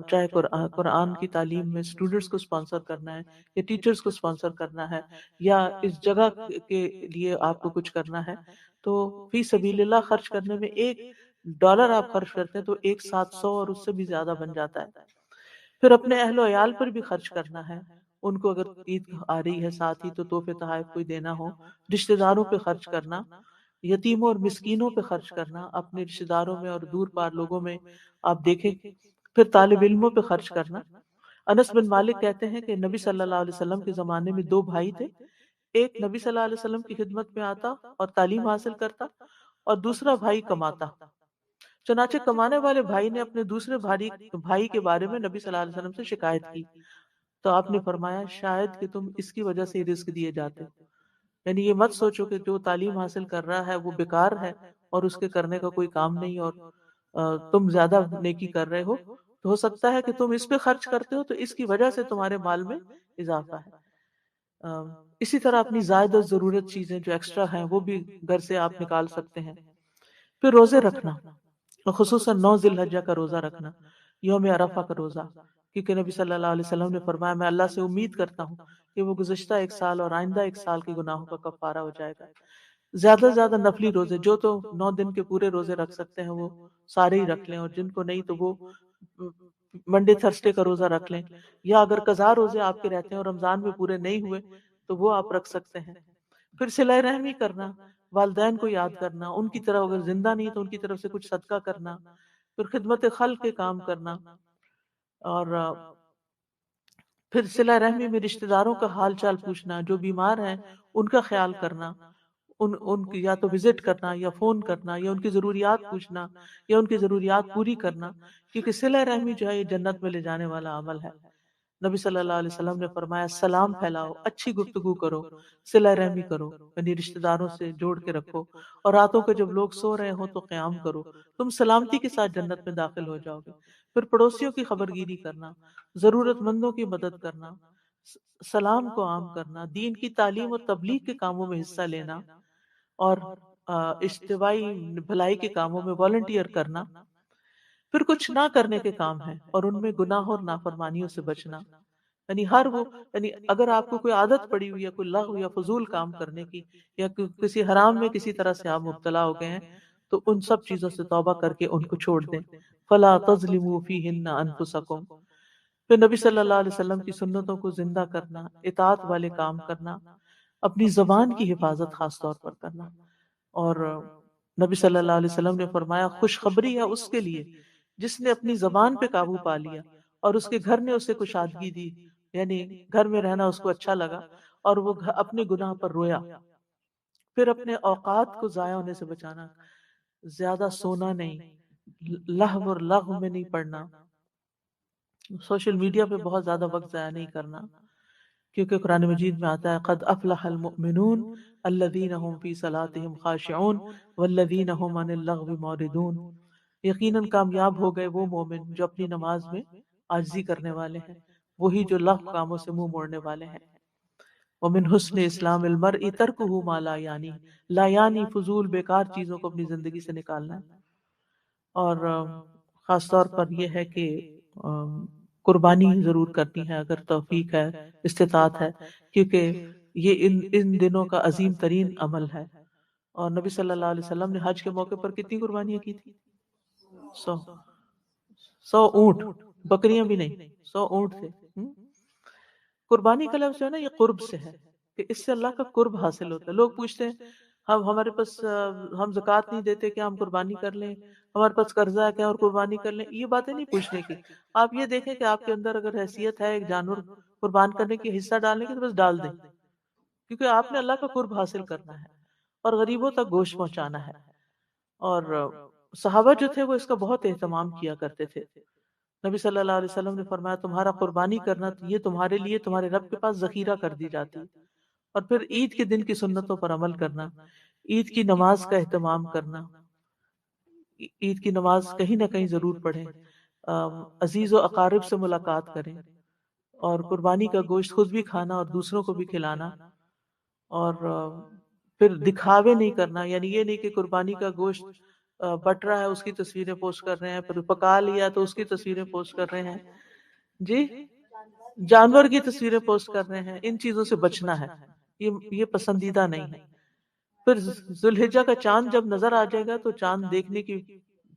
چاہے قرآن کی تعلیم میں اسٹوڈنٹس کو اسپانسر کرنا ہے یا ٹیچرز کو اسپانسر کرنا ہے یا اس جگہ کے لیے آپ کو کچھ کرنا ہے، تو فی سبیل اللہ خرچ کرنے میں $1 آپ خرچ کرتے ہیں تو 700 اور اس سے بھی زیادہ بن جاتا ہے. پھر اپنے اہل و عیال پر بھی خرچ کرنا ہے، ان کو اگر عید آ رہی ہے ساتھ ہی تو تحفے تحائف کوئی دینا ہو، رشتہ داروں پہ خرچ کرنا، یتیموں اور مسکینوں پہ خرچ کرنا، اپنے رشتہ داروں میں اور دور پار لوگوں میں آپ دیکھیں. پھر طالب علموں پہ خرچ کرنا، انس بن مالک کہتے ہیں کہ نبی صلی اللہ علیہ وسلم کے زمانے میں دو بھائی تھے، ایک نبی صلی اللہ علیہ وسلم کی خدمت میں آتا اور تعلیم حاصل کرتا، اور دوسرا بھائی کماتا۔ چنانچہ کمانے والے بھائی نے اپنے دوسرے بھائی کے بارے میں نبی صلی اللہ علیہ وسلم سے شکایت کی، تو آپ نے فرمایا شاید کہ تم اس کی وجہ سے ہی رزق دیے جاتے ہو، یعنی یہ مت سوچو کہ جو تعلیم حاصل کر رہا ہے وہ بیکار ہے اور اس کے کرنے کا کوئی کام نہیں، اور تم زیادہ نیکی کر رہے ہو، تو ہو سکتا ہے کہ تم اس پہ خرچ کرتے ہو تو اس کی وجہ سے تمہارے مال میں اضافہ ہے۔ اسی طرح اپنی زائد ضرورت چیزیں جو ایکسٹرا ہیں وہ بھی گھر سے آپ نکال سکتے ہیں۔ پھر روزے رکھنا، اور خصوصاً 9 ذی الحجہ کا روزہ رکھنا، یوم عرفہ کا روزہ، کیونکہ نبی صلی اللہ علیہ وسلم نے فرمایا میں اللہ سے امید کرتا ہوں کہ وہ گزشتہ ایک سال اور آئندہ ایک سال کے گناہوں کا کفارہ ہو جائے گا۔ زیادہ سے زیادہ نفلی روزے، جو تو 9 دن کے پورے روزے رکھ سکتے ہیں وہ سارے ہی رکھ لیں، اور جن کو نہیں تو وہ منڈے تھرسڈے کا روزہ رکھ لیں، یا اگر قضا روزے آپ کے رہتے ہیں اور رمضان میں پورے نہیں ہوئے تو وہ آپ رکھ سکتے ہیں۔ پھر صلہ رحمی کرنا، والدین کو یاد کرنا، ان کی طرف اگر زندہ نہیں تو ان کی طرف سے کچھ صدقہ کرنا، پھر خدمت خلق کے کام کرنا، اور پھر صلہ رحمی میں رشتہ داروں کا حال چال پوچھنا، جو بیمار ہیں ان کا خیال کرنا، ان کی یا تو وزٹ کرنا یا فون کرنا یا ان کی ضروریات پوچھنا یا ان کی ضروریات پوری کرنا، کیونکہ صلہ رحمی جو ہے یہ جنت میں لے جانے والا عمل ہے۔ نبی صلی اللہ علیہ وسلم نے فرمایا سلام پھیلاؤ، اچھی گفتگو کرو، صلہ رحمی کرو، یعنی رشتہ داروں سے جوڑ کے رکھو، اور راتوں کو جب لوگ سو رہے ہوں تو قیام کرو، تم سلامتی کے ساتھ جنت میں داخل ہو جاؤ گے۔ پھر پڑوسیوں کی خبرگیری کرنا، ضرورت مندوں کی مدد کرنا، سلام کو عام کرنا، دین کی تعلیم اور تبلیغ کے کاموں میں حصہ لینا، اور اجتماعی بھلائی کے کاموں میں والنٹیئر کرنا۔ پھر کچھ نہ کرنے کے کام ہیں اور ان میں گناہ اور نافرمانیوں سے بچنا، یعنی ہر وہ، یعنی اگر آپ کو کوئی عادت پڑی ہوئی ہے کوئی لغو یا فضول کام کرنے کی، یا کسی حرام میں کسی طرح سے آپ مبتلا ہو گئے ہیں، تو ان سب چیزوں سے توبہ کر کے ان کو چھوڑ دیں۔ فلا تظلموا فیہن انفسکم۔ پھر نبی صلی اللہ علیہ وسلم کی سنتوں کو زندہ کرنا، اطاعت والے کام کرنا، اپنی زبان کی حفاظت خاص طور پر کرنا، اور نبی صلی اللہ علیہ وسلم نے فرمایا خوشخبری ہے اس کے لیے جس نے اپنی زبان پہ قابو پا لیا اور اس کے گھر نے اسے کشادگی دی، یعنی گھر میں رہنا اس کو اچھا لگا اور وہ اپنے گناہ پر رویا۔ پھر اپنے اوقات کو ضائع ہونے سے بچانا، زیادہ سونا نہیں، لہو اور لغو میں نہیں پڑنا، سوشل میڈیا پہ بہت زیادہ وقت ضائع نہیں کرنا، کیونکہ قرآن مجید میں آتا ہے قد افلح المؤمنون الذین هم فی صلاتهم خاشعون والذین هم عن اللغو معرضون۔ یقیناً کامیاب ہو گئے وہ مومن جو اپنی نماز میں عاجزی کرنے والے ہیں، وہی جو لغو کاموں سے منہ موڑنے والے ہیں۔ ومن حسن اسلام المرء ترکہ ما لا یعنی، لا یعنی فضول بیکار چیزوں کو اپنی زندگی سے نکالنا ہے۔ اور خاص طور پر یہ ہے کہ قربانی ضرور کرنی ہے اگر توفیق ہے، استطاعت ہے، کیونکہ یہ ان دنوں کا عظیم ترین عمل ہے۔ اور نبی صلی اللہ علیہ وسلم نے حج کے موقع پر کتنی قربانیاں کی تھی؟ 100 100 اونٹ، بکریاں بھی نہیں، 100 اونٹ تھے۔ قربانی کا لفظ جو ہے نا یہ قرب سے ہے، کہ اس سے اللہ کا قرب حاصل ہوتا ہے۔ لوگ پوچھتے ہیں ہمارے پاس ہم زکوٰۃ نہیں دیتے، کیا ہم قربانی کر لیں؟ ہمارے پاس قرضہ ہے، کیا اور قربانی کر لیں؟ یہ باتیں نہیں پوچھنے کی۔ آپ یہ دیکھیں کہ آپ کے اندر اگر حیثیت ہے ایک جانور قربان کرنے کی، حصہ ڈالنے کی، تو بس ڈال دیں، کیونکہ آپ نے اللہ کا قرب حاصل کرنا ہے اور غریبوں تک گوشت پہنچانا ہے۔ اور صحابہ جو تھے وہ اس کا بہت اہتمام کیا کرتے تھے۔ نبی صلی اللہ علیہ وسلم نے فرمایا تمہارا قربانی کرنا یہ تمہارے لیے تمہارے رب کے پاس ذخیرہ کر دی جاتی۔ اور پھر عید کے دن کی سنتوں پر عمل کرنا، عید کی نماز کا اہتمام کرنا، عید کی نماز کہیں نہ کہیں ضرور پڑھیں، عزیز و اقارب سے ملاقات کریں، اور قربانی کا گوشت خود بھی کھانا اور دوسروں کو بھی کھلانا، اور پھر دکھاوے نہیں کرنا، یعنی یہ نہیں کہ قربانی کا گوشت بٹ رہا ہے اس کی تصویریں پوسٹ کر رہے ہیں، پھر پکا لیا تو اس کی تصویریں پوسٹ کر رہے ہیں، جی جانور کی تصویریں پوسٹ کر رہے ہیں۔ ان چیزوں سے بچنا ہے، یہ پسندیدہ نہیں ہے۔ پھر ذوالحجہ کا چاند جب نظر آ جائے گا تو چاند دیکھنے کی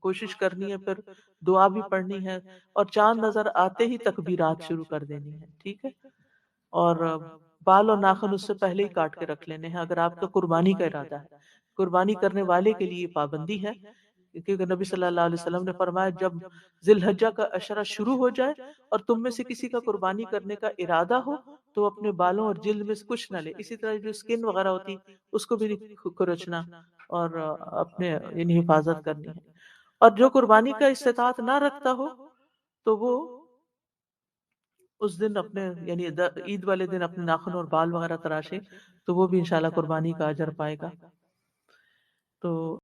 کوشش کرنی ہے، پھر دعا بھی پڑھنی ہے، اور چاند نظر آتے ہی تکبیرات شروع کر دینی ہے، ٹھیک ہے؟ اور بال اور ناخن اس سے پہلے ہی کاٹ کے رکھ لینے ہیں اگر آپ کا قربانی کا ارادہ ہے۔ قربانی کرنے والے کے لیے پابندی ہے کیونکہ نبی صلی اللہ علیہ وسلم نے فرمایا جب ذی الحجہ کا عشرہ شروع ہو جائے اور تم میں سے کسی کا قربانی کرنے کا ارادہ ہو تو اپنے بالوں اور جلد میں سے کچھ نہ لے. اسی طرح جو اسکن وغیرہ ہوتی اس کو بھی نہیں کھرچنا اور اپنے یعنی حفاظت کرنی ہے. اور جو قربانی کا استطاعت نہ رکھتا ہو تو وہ اس دن اپنے یعنی عید والے دن اپنے ناخن اور بال وغیرہ تراشے تو وہ بھی انشاءاللہ قربانی کا اجر پائے گا. تو